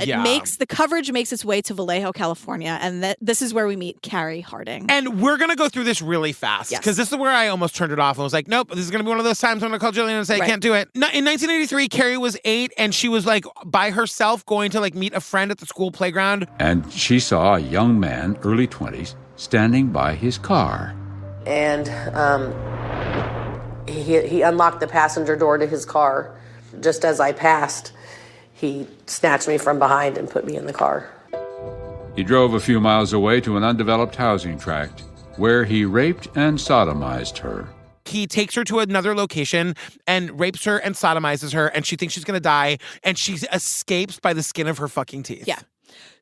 The coverage makes its way to Vallejo, California, and this is where we meet Carrie Harding. And we're going to go through this really fast because this is where I almost turned it off and was like, nope, this is going to be one of those times I'm going to call Jillian and say, I can't do it. In 1983, Carrie was 8 and she was like by herself going to like meet a friend at the school playground. And she saw a young man, early 20s, standing by his car. And he unlocked the passenger door to his car. Just as I passed, he snatched me from behind and put me in the car. He drove a few miles away to an undeveloped housing tract where he raped and sodomized her. He takes her to another location and rapes her and sodomizes her, and she thinks she's going to die, and she escapes by the skin of her fucking teeth. Yeah.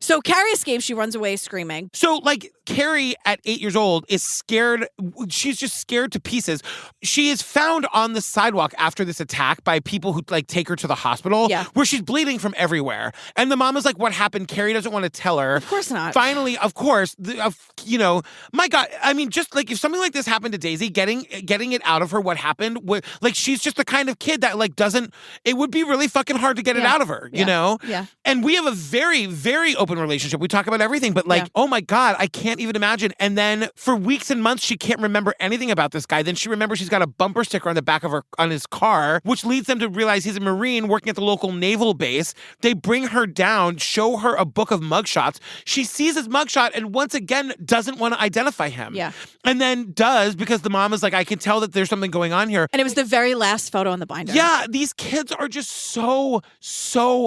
So Carrie escapes. She runs away screaming. So, like, Carrie, at 8 years old, is scared. She's just scared to pieces. She is found on the sidewalk after this attack by people who like take her to the hospital where she's bleeding from everywhere. And the mom is like, what happened? Carrie doesn't want to tell her. Of course not. Finally, of course, my God, I mean, just like if something like this happened to Daisy, getting it out of her, what happened, like she's just the kind of kid that like doesn't, it would be really fucking hard to get it out of her, you know? Yeah. And we have a very, very open relationship. We talk about everything, but like, oh my God, I can't even imagine. And then for weeks and months, she can't remember anything about this guy. Then she remembers she's got a bumper sticker on the back of on his car, which leads them to realize he's a Marine working at the local naval base. They bring her down, show her a book of mugshots. She sees his mugshot and once again doesn't want to identify him. Yeah. And then does, because the mom is like, I can tell that there's something going on here. And it was the very last photo on the binder. Yeah, these kids are just so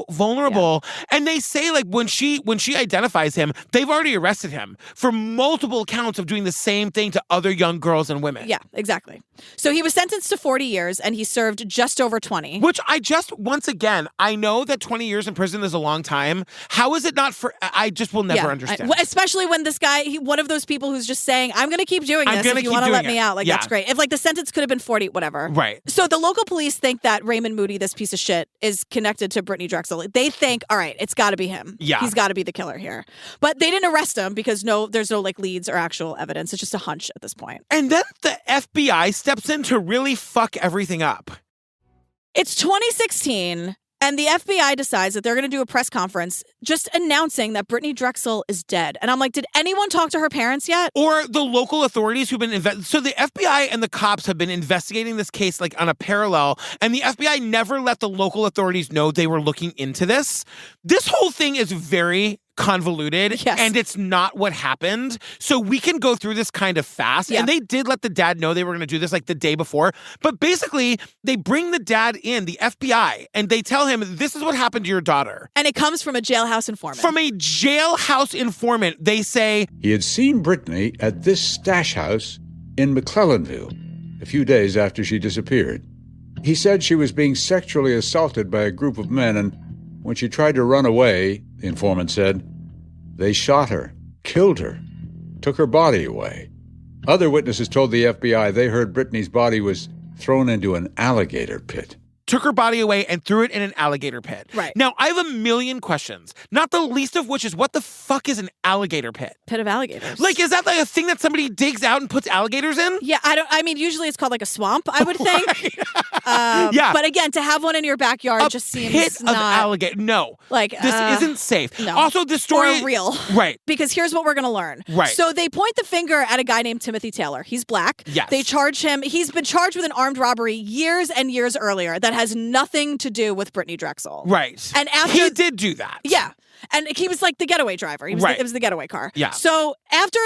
vulnerable. Yeah. And they say like when she identifies him, they've already arrested him for multiple counts of doing the same thing to other young girls and women. Yeah, exactly. So he was sentenced to 40 years and he served just over 20. Which once again, I know that 20 years in prison is a long time. How is it not for, I just will never understand. Especially when this guy, one of those people who's just saying, I'm going to keep doing this if you want to let me out. Like, that's great. If like the sentence could have been 40, whatever. Right. So the local police think that Raymond Moody, this piece of shit, is connected to Brittanee Drexel. They think, all right, it's got to be him. Yeah. He's got to be the killer here. But they didn't arrest him because there's no like leads or actual evidence. It's just a hunch at this point. And then the FBI steps in to really fuck everything up. It's 2016. And the FBI decides that they're going to do a press conference just announcing that Brittanee Drexel is dead. And I'm like, did anyone talk to her parents yet? Or the local authorities who've been so the FBI and the cops have been investigating this case like on a parallel, and the FBI never let the local authorities know they were looking into this. This whole thing is very convoluted, and it's not what happened. So we can go through this kind of fast. And they did let the dad know they were going to do this like the day before. But basically, they bring the dad in, the FBI, and they tell him, this is what happened to your daughter. And it comes from a jailhouse informant. From a jailhouse informant, they say he had seen Brittanee at this stash house in McClellanville a few days after she disappeared. He said she was being sexually assaulted by a group of men, and when she tried to run away, the informant said, they shot her, killed her, took her body away. Other witnesses told the FBI they heard Brittanee's body was thrown into an alligator pit. Took her body away and threw it in an alligator pit. Right. Now, I have a million questions, not the least of which is, what the fuck is an alligator pit? Pit of alligators. Like, is that like a thing that somebody digs out and puts alligators in? Yeah, I mean, usually it's called like a swamp, I would think. Yeah. But again, to have one in your backyard just seems pit not... of alligator. No. Like, this isn't safe. No. Also, this story... Or real. Right. Because here's what we're going to learn. Right. So they point the finger at a guy named Timothy Taylor. He's black. Yes. They charge him. He's been charged with an armed robbery years and years earlier that has nothing to do with Brittanee Drexel. Right. And after he did do that. Yeah. And he was like the getaway driver. He was it was the getaway car. Yeah. So after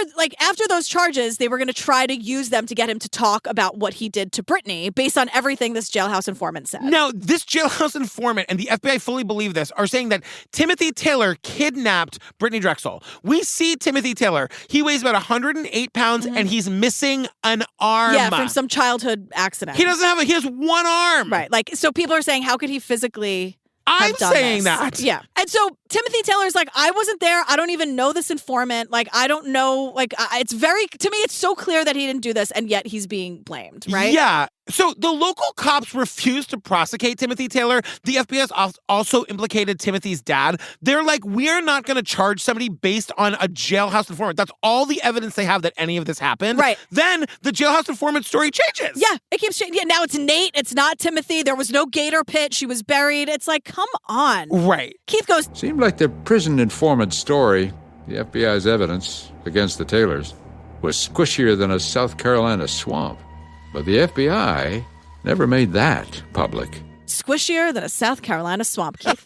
those charges, they were going to try to use them to get him to talk about what he did to Brittanee based on everything this jailhouse informant said. Now, this jailhouse informant, and the FBI fully believe this, are saying that Timothy Taylor kidnapped Brittanee Drexel. We see Timothy Taylor. He weighs about 108 pounds, and he's missing an arm. Yeah, from some childhood accident. He has one arm. Right. Like, so people are saying, how could he physically... I'm saying that. Yeah. And so Timothy Taylor's like, I wasn't there. I don't even know this informant. Like, I don't know. Like, it's very, to me, it's so clear that he didn't do this, and yet he's being blamed, right? Yeah. So the local cops refused to prosecute Timothy Taylor. The FBI also implicated Timothy's dad. They're like, we're not going to charge somebody based on a jailhouse informant. That's all the evidence they have that any of this happened. Right. Then the jailhouse informant story changes. Yeah, it keeps changing. Yeah, now it's Nate. It's not Timothy. There was no gator pit. She was buried. It's like, come on. Right. Keith goes, seemed like the prison informant's story, the FBI's evidence against the Taylors, was squishier than a South Carolina swamp. But the FBI never made that public. Squishier than a South Carolina swamp, Keith.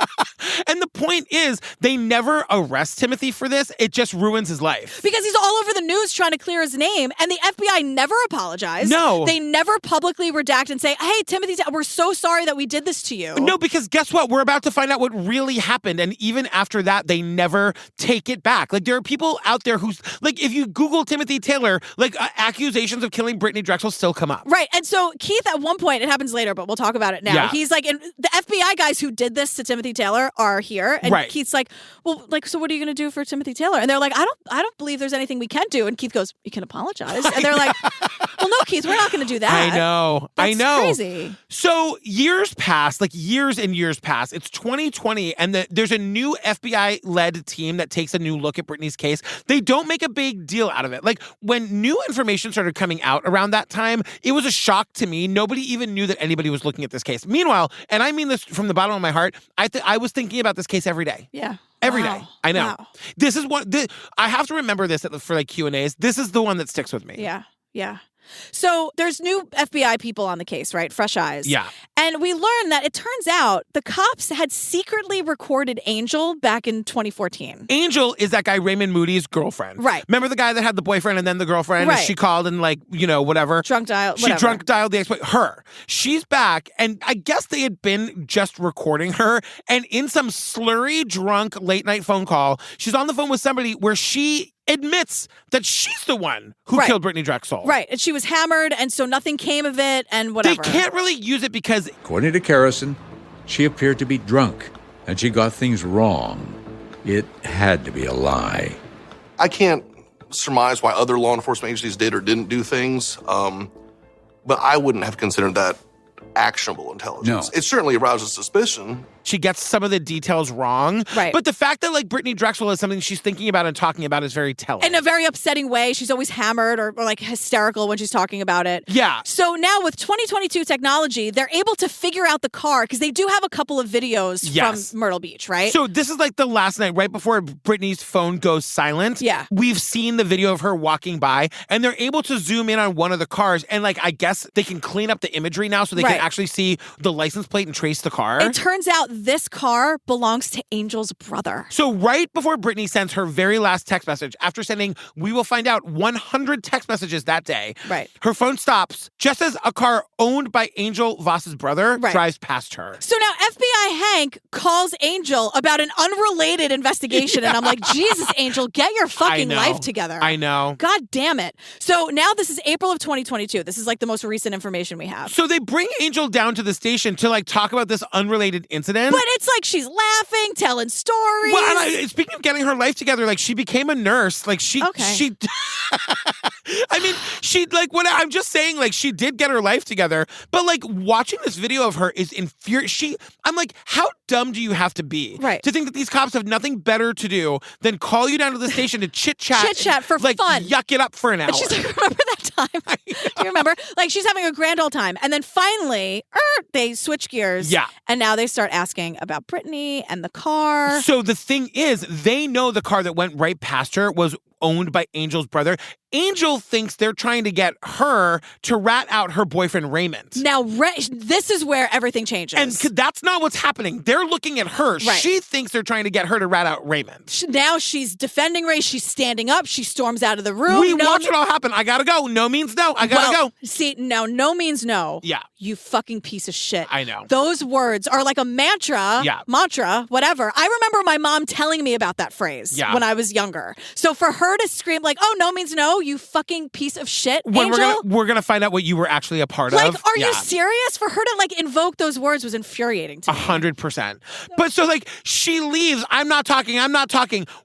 And the point is, they never arrest Timothy for this. It just ruins his life. Because he's all over the news trying to clear his name, and the FBI never apologized. No. They never publicly redact and say, hey, Timothy, we're so sorry that we did this to you. No, because guess what? We're about to find out what really happened. And even after that, they never take it back. Like, there are people out there who's, like, if you Google Timothy Taylor, like, accusations of killing Brittanee Drexel still come up. Right. And so Keith, at one point, it happens later, but we'll talk about it now. Yeah. He's like, and the FBI guys who did this to Timothy Taylor are here. And Keith's like, well, like, so what are you going to do for Timothy Taylor? And they're like, I don't believe there's anything we can do. And Keith goes, you can apologize. And they're like, well, no, Keith, we're not going to do that. I know. That's crazy. So years pass, like years and years pass. It's 2020, and there's a new FBI-led team that takes a new look at Britney's case. They don't make a big deal out of it. Like, when new information started coming out around that time, it was a shock to me. Nobody even knew that anybody was looking at this case. Meanwhile, and I mean this from the bottom of my heart, I was thinking about this case every day. Yeah. Every day. I know. Wow. This is what I have to remember this for like Q&As. This is the one that sticks with me. Yeah. Yeah. So there's new FBI people on the case, right? Fresh eyes. Yeah. And we learned that it turns out the cops had secretly recorded Angel back in 2014. Angel is that guy Raymond Moody's girlfriend. Right. Remember the guy that had the boyfriend and then the girlfriend? Right. She called and like, whatever. Drunk dial. She drunk dialed the ex-boyfriend. Her. She's back. And I guess they had been just recording her. And in some slurry, drunk, late night phone call, she's on the phone with somebody where she admits that she's the one who killed Brittanee Drexel. Right. And she was hammered, and so nothing came of it, and whatever. They can't really use it because... According to Carrison, she appeared to be drunk, and she got things wrong. It had to be a lie. I can't surmise why other law enforcement agencies did or didn't do things, but I wouldn't have considered that actionable intelligence. No. It certainly arouses suspicion. She gets some of the details wrong. Right. But the fact that like Brittanee Drexel is something she's thinking about and talking about is very telling. In a very upsetting way. She's always hammered or like hysterical when she's talking about it. Yeah. So now with 2022 technology, they're able to figure out the car because they do have a couple of videos from Myrtle Beach, right? So this is like the last night, right before Britney's phone goes silent. Yeah. We've seen the video of her walking by and they're able to zoom in on one of the cars. And like, I guess they can clean up the imagery now so they can actually see the license plate and trace the car. It turns out this car belongs to Angel's brother. So right before Britney sends her very last text message, after sending, we will find out 100 text messages that day, her phone stops just as a car owned by Angel Voss's brother drives past her. So now FBI Hank calls Angel about an unrelated investigation. And I'm like, Jesus, Angel, get your fucking life together. I know. God damn it. So now this is April of 2022. This is like the most recent information we have. So they bring Angel down to the station to like talk about this unrelated incident. But it's like she's laughing, telling stories. Well, and speaking of getting her life together, like she became a nurse. Like she I mean, she like what I'm just saying, like she did get her life together, but like watching this video of her is infuriating. I'm like, how dumb do you have to be to think that these cops have nothing better to do than call you down to the station to chit chat for like, fun, yuck it up for an hour? And she's like, remember that time? Do you remember? Like she's having a grand old time, and then finally, they switch gears. Yeah, and now they start asking about Britney and the car. So the thing is, they know the car that went right past her was owned by Angel's brother. Angel thinks they're trying to get her to rat out her boyfriend Raymond. Now, this is where everything changes. And that's not what's happening. They're looking at her. She thinks they're trying to get her to rat out Raymond. Now she's defending Ray. She's standing up. She storms out of the room. We watch it all happen. I gotta go. No means no. I gotta go. See, now no means no. Yeah. You fucking piece of shit. I know. Those words are like a mantra. Yeah. Mantra, whatever. I remember my mom telling me about that phrase when I was younger. So for her to scream like, oh, no means no, you fucking piece of shit, Angel. We're gonna find out what you were actually a part like, of. Are you serious? For her to like invoke those words was infuriating to me. 100%. But so like she leaves. I'm not talking.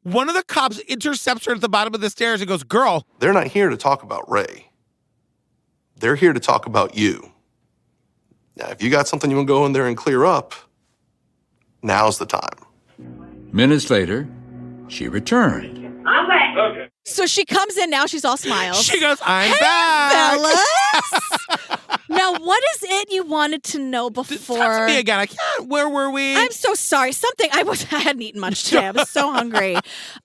One of the cops intercepts her at the bottom of the stairs and goes, girl. They're not here to talk about Ray. They're here to talk about you. Now, if you got something you want to go in there and clear up, now's the time. Minutes later, she returned. I'm back. Okay. So she comes in now. She's all smiles. She goes, I'm hey, back. Fellas. Now, what is it you wanted to know before? Talk to me again. I can't. Where were we? I'm so sorry. I hadn't eaten much today. I was so hungry.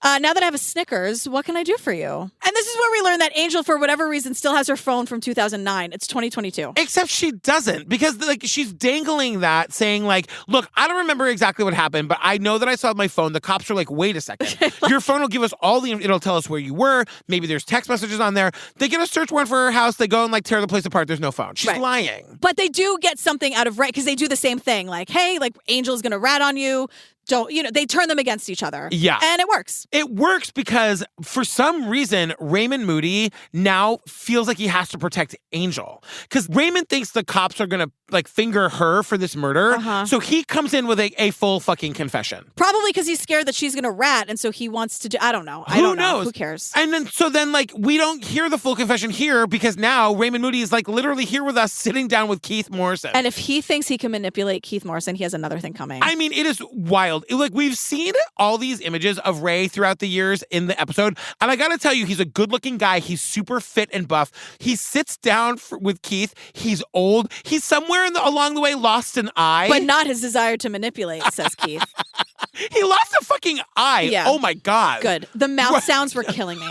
Now that I have a Snickers, what can I do for you? And this is where we learn that Angel, for whatever reason, still has her phone from 2009. It's 2022. Except she doesn't, because like she's dangling that, saying like, look, I don't remember exactly what happened, but I know that I saw my phone. The cops are like, wait a second. Your phone will give us it'll tell us where you were. Maybe there's text messages on there. They get a search warrant for her house. They go and like tear the place apart. There's no phone. She's lying. But they do get something out of Ray because they do the same thing. Like, hey, like Angel's going to rat on you. they turn them against each other. Yeah. And it works. It works because for some reason, Raymond Moody now feels like he has to protect Angel. Because Raymond thinks the cops are going to finger her for this murder. So he comes in with a full fucking confession. Probably because he's scared that she's going to rat. And so he wants to do, I don't know. Who knows? Who cares? And then, we don't hear the full confession here because now Raymond Moody is literally here with us sitting down with Keith Morrison. And if he thinks he can manipulate Keith Morrison, he has another thing coming. I mean, it is wild. We've seen all these images of Ray throughout the years in the episode. And I got to tell you, he's a good looking guy. He's super fit and buff. He sits down with Keith. He's old. He's somewhere along the way lost an eye. But not his desire to manipulate, says Keith. He lost a fucking eye. Yeah. Oh my God. Good. The mouth sounds were killing me.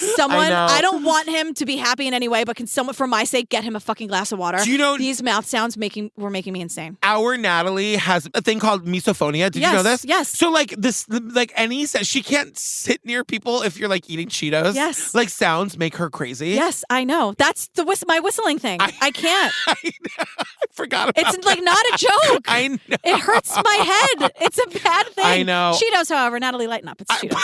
I don't want him to be happy in any way, but can someone, for my sake, get him a fucking glass of water? Do you know these mouth sounds were making me insane? Our Natalie has a thing called misophonia. Did you know this? Yes. So Annie says she can't sit near people if you're eating Cheetos. Yes. Sounds make her crazy. Yes, I know. That's my whistling thing. I can't. I forgot about It's not a joke. I know. It hurts my head. It's a bad thing. I know. Cheetos, however, Natalie, lighten up. It's Cheetos.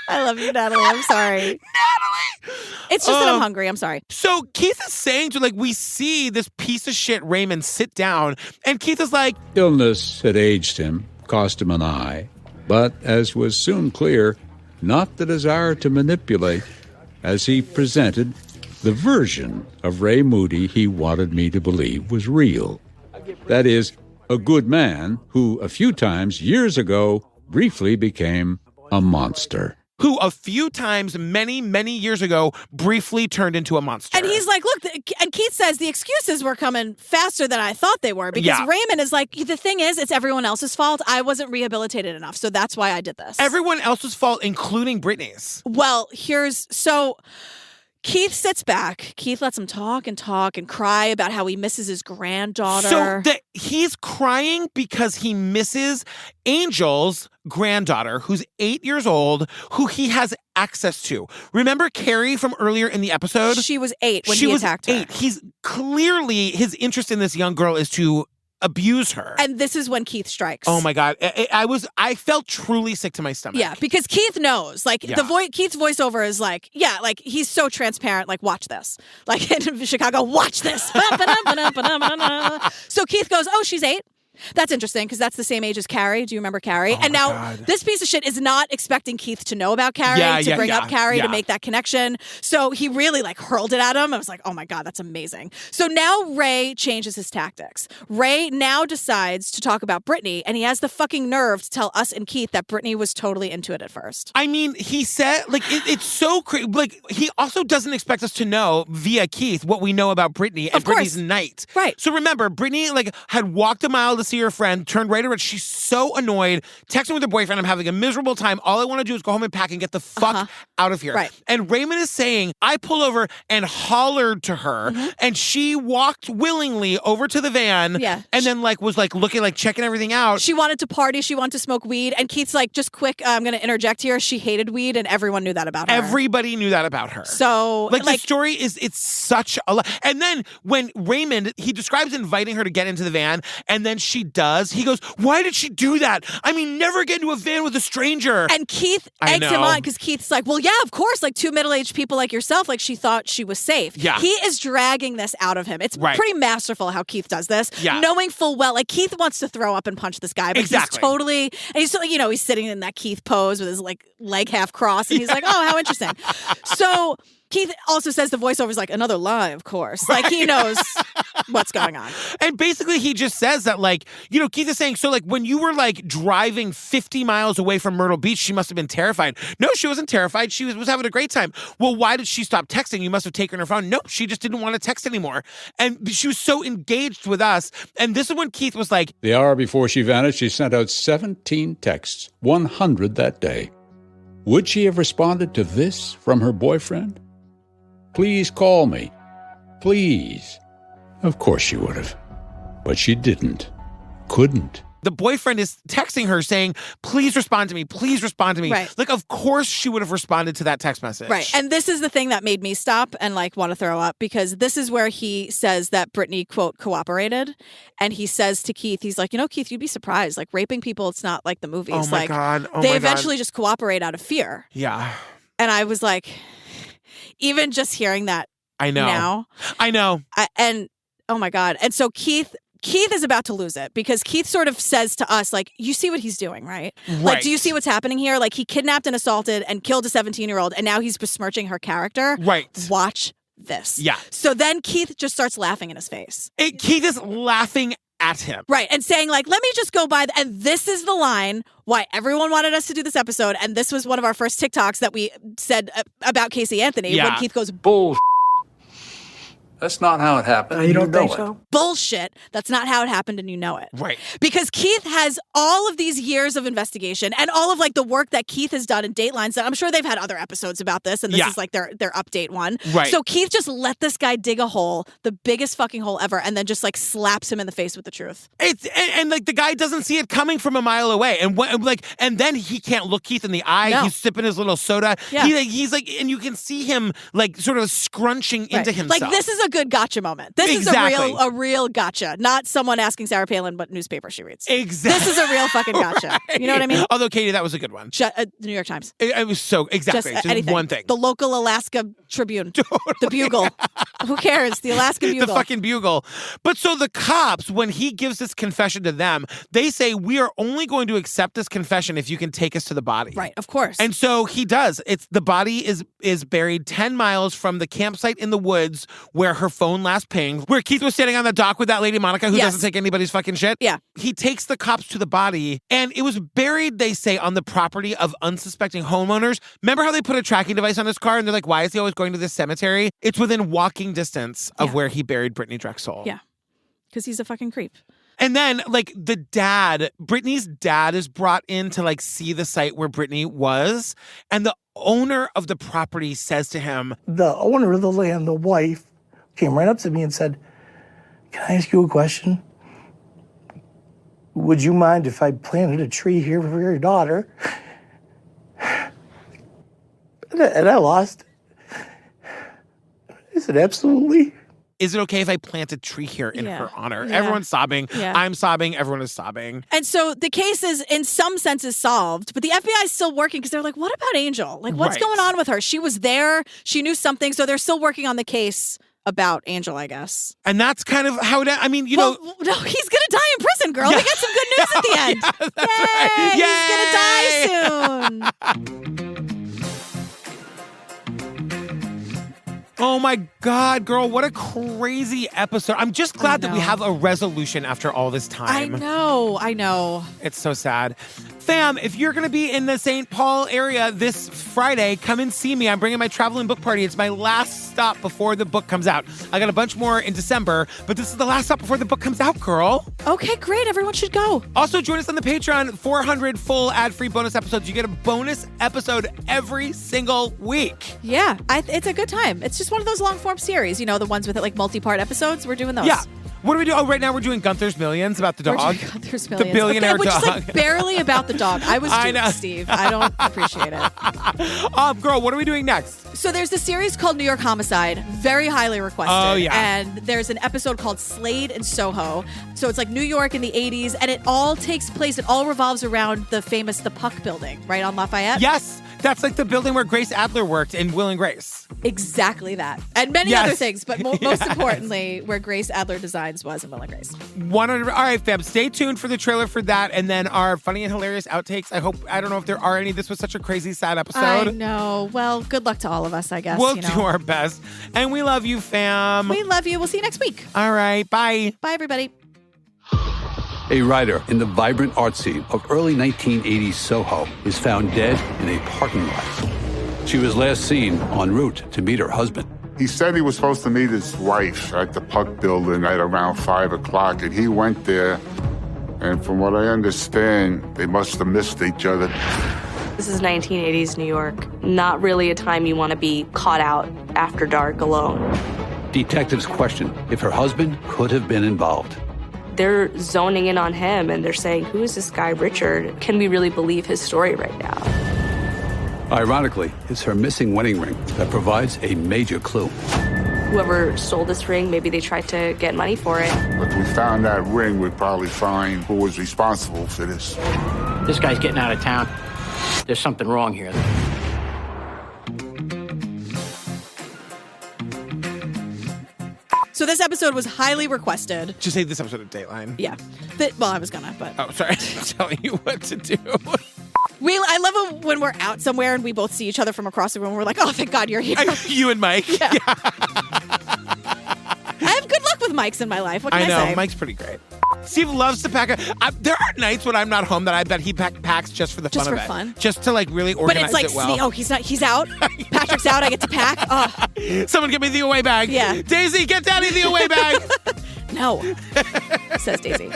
I love you, Natalie. I'm sorry. Natalie! It's just that I'm hungry. I'm sorry. So Keith is saying we see this piece of shit Raymond sit down, and Keith is like, illness had aged him, cost him an eye, but as was soon clear, not the desire to manipulate, as he presented the version of Ray Moody he wanted me to believe was real. That is, a good man who a few times years ago briefly became a monster. Who a few times, many, many years ago, briefly turned into a monster. And he's like, look, and Keith says the excuses were coming faster than I thought they were. Because Raymond is like, the thing is, it's everyone else's fault. I wasn't rehabilitated enough. So that's why I did this. Everyone else's fault, including Britney's. Well, Keith sits back. Keith lets him talk and cry about how he misses his granddaughter. So he's crying because he misses Angel's granddaughter, who's 8 years old, who he has access to. Remember Carrie from earlier in the episode? She was 8 when he attacked her. 8. He's clearly, his interest in this young girl is to abuse her. And this is when Keith strikes. Oh my God. I felt truly sick to my stomach. Yeah, because Keith knows. Keith's voiceover is he's so transparent. Watch this. In Chicago, watch this. So Keith goes, oh, she's 8. That's interesting because that's the same age as Carrie. Do you remember Carrie? And now this piece of shit is not expecting Keith to know about Carrie, to bring up Carrie, to make that connection. So he really hurled it at him. I was like, oh my God, that's amazing. So now Ray changes his tactics. Ray now decides to talk about Britney, and he has the fucking nerve to tell us and Keith that Britney was totally into it at first. I mean, he said, it's so crazy. He also doesn't expect us to know via Keith what we know about Britney and Britney's night. Right. So remember, Britney had walked a mile to see her friend, turned right around. She's so annoyed, texting with her boyfriend, I'm having a miserable time. All I want to do is go home and pack and get the fuck out of here. Right. And Raymond is saying, I pull over and hollered to her, and she walked willingly over to the van, and then was looking, checking everything out. She wanted to party, she wanted to smoke weed, and Keith's like, just quick, I'm going to interject here. She hated weed, and everyone knew that about her. Everybody knew that about her. So, the story it's such a lot. And then when Raymond, he describes inviting her to get into the van, and then she does. He goes, why did she do that? I mean, never get into a van with a stranger. And Keith eggs him on because Keith's like, well, yeah, of course. 2 middle-aged people like yourself, she thought she was safe. Yeah. He is dragging this out of him. It's pretty masterful how Keith does this. Yeah. Knowing full well, Keith wants to throw up and punch this guy, but he's totally, and he's he's sitting in that Keith pose with his leg half crossed, and he's like, oh, how interesting. So Keith also says the voiceover is another lie, of course. He knows what's going on. And basically he just says that Keith is saying, so when you were driving 50 miles away from Myrtle Beach, she must have been terrified. No, she wasn't terrified. She was having a great time. Well, why did she stop texting? You must have taken her phone. Nope, she just didn't want to text anymore. And she was so engaged with us. And this is when Keith was like, the hour before she vanished, she sent out 17 texts, 100 that day. Would she have responded to this from her boyfriend? Please call me. Please. Of course she would have. But she didn't. Couldn't. The boyfriend is texting her saying, please respond to me. Please respond to me. Right. Like, of course she would have responded to that text message. Right. And this is the thing that made me stop and like want to throw up, because this is where he says that Brittanee, quote, cooperated. And he says to Keith, he's like, Keith, you'd be surprised. Like, raping people, it's not like the movies. Oh my like, God. Oh they my eventually God. just cooperate out of fear. Yeah. And I was like, even just hearing that I know. now. I know. And oh my God. And so Keith is about to lose it, because Keith sort of says to us, like, you see what he's doing, right? Like, do you see what's happening here? Like, he kidnapped and assaulted and killed a 17-year-old, and now he's besmirching her character. Right. Watch this. Yeah. So then Keith just starts laughing in his face. Keith is laughing at him. Right. And saying, like, let me just go by. And this is the line why everyone wanted us to do this episode. And this was one of our first TikToks that we said about Casey Anthony. Yeah. When Keith goes, Bull. That's not how it happened. You don't know think it. so? Bullshit. That's not how it happened, and you know it. Right. Because Keith has all of these years of investigation and all of like the work that Keith has done in Dateline. So I'm sure they've had other episodes about this, and this is like their update one. Right. So Keith just let this guy dig a hole, the biggest fucking hole ever, and then just like slaps him in the face with the truth. And like the guy doesn't see it coming from a mile away, and then he can't look Keith in the eye. No. He's sipping his little soda. Yeah. He's like, and you can see him like sort of scrunching into himself. Like, this is a good gotcha moment. This Exactly. is a real gotcha, not someone asking Sarah Palin what newspaper she reads. Exactly. This is a real fucking gotcha. You know what I mean? Although, Katie, that was a good one. The New York Times. It was so, exactly. Just anything. one thing. The local Alaska Tribune. The Bugle. Who cares? The Alaska Bugle. The fucking Bugle. But so the cops, when he gives this confession to them, they say, we are only going to accept this confession if you can take us to the body. Right, of course. And so he does. The body is buried 10 miles from the campsite in the woods where her phone last pinged, where Keith was standing on the dock with that lady Monica who doesn't take anybody's fucking shit. Yeah. He takes the cops to the body, and it was buried, they say, on the property of unsuspecting homeowners. Remember how they put a tracking device on his car, and they're like, why is he always going to this cemetery? It's within walking distance of where he buried Brittanee Drexel. Yeah. Because he's a fucking creep. And then, like, Brittanee's dad is brought in to, like, see the site where Brittanee was. And the owner of the property says to him, The owner of the land, the wife, came right up to me and said, can I ask you a question? Would you mind if I planted a tree here for your daughter? And I lost. I said, absolutely. Is it okay if I plant a tree here in her honor? Yeah. Everyone's sobbing. Yeah. I'm sobbing. Everyone is sobbing. And so the case is, in some senses, solved, but the FBI is still working because they're like, what about Angel? Like, what's going on with her? She was there. She knew something. So they're still working on the case about Angel, I guess. And that's kind of how it, I mean, you know. No, he's going to die in prison, girl. We got some good news at the end. Yay! He's going to die soon. Oh my God, girl, what a crazy episode. I'm just glad that we have a resolution after all this time. I know. It's so sad. Fam, if you're going to be in the St. Paul area this Friday, come and see me. I'm bringing my traveling book party. It's my last stop before the book comes out. I got a bunch more in December, but this is the last stop before the book comes out, girl. Okay, great. Everyone should go. Also, join us on the Patreon. 400 full ad-free bonus episodes. You get a bonus episode every single week. Yeah, it's a good time. It's just one of those long-form series, you know, the ones with like multi-part episodes. We're doing those. Yeah. What do we do? Oh, right now we're doing Gunther's Millions about the dog. We're doing Gunther's Millions. The billionaire which dog. is like barely about the dog. I was I duped, know. Steve. I don't appreciate it. Girl, what are we doing next? So there's this series called New York Homicide, very highly requested. Oh, yeah. And there's an episode called Slade in Soho. So it's like New York in the 80s, and it all takes place, it all revolves around the famous The Puck building, right on Lafayette? Yes. That's like the building where Grace Adler worked in Will and Grace. Exactly that. And many other things, but most importantly, where Grace Adler Designs was in Will and Grace. 100. All right, fam. Stay tuned for the trailer for that, and then our funny and hilarious outtakes. I don't know if there are any. This was such a crazy, sad episode. I know. Well, good luck to all of us, I guess. We'll do our best. And we love you, fam. We love you. We'll see you next week. All right. Bye. Bye, everybody. A writer in the vibrant art scene of early 1980s Soho is found dead in a parking lot. She was last seen en route to meet her husband. He said he was supposed to meet his wife at the Puck building at around 5 o'clock, and he went there, and from what I understand, they must have missed each other. This is 1980s New York. Not really a time you want to be caught out after dark alone. Detectives question if her husband could have been involved. they're zoning in on him and they're saying, who is this guy, Richard? Can we really believe his story right now? Ironically, it's her missing wedding ring that provides a major clue. Whoever stole this ring, maybe they tried to get money for it. If we found that ring, we'd probably find who was responsible for this. This guy's getting out of town. There's something wrong here. So this episode was highly requested. Just say this episode of Dateline. Yeah. Well, I was gonna, but... Oh, sorry. I'm telling you what to do. I love it when we're out somewhere and we both see each other from across the room. We're like, oh, thank God you're here. You and Mike. Yeah. I have good luck with mics in my life. What can I say? Mike's pretty great. Steve loves to pack. There are nights when I'm not home that I bet he packs just for the fun of it. Just for fun. Just to like really organize but it's like, it well. He's out. Patrick's out. I get to pack. Oh. Someone get me the away bag. Yeah. Daisy, get Daddy the away bag. No, says Daisy.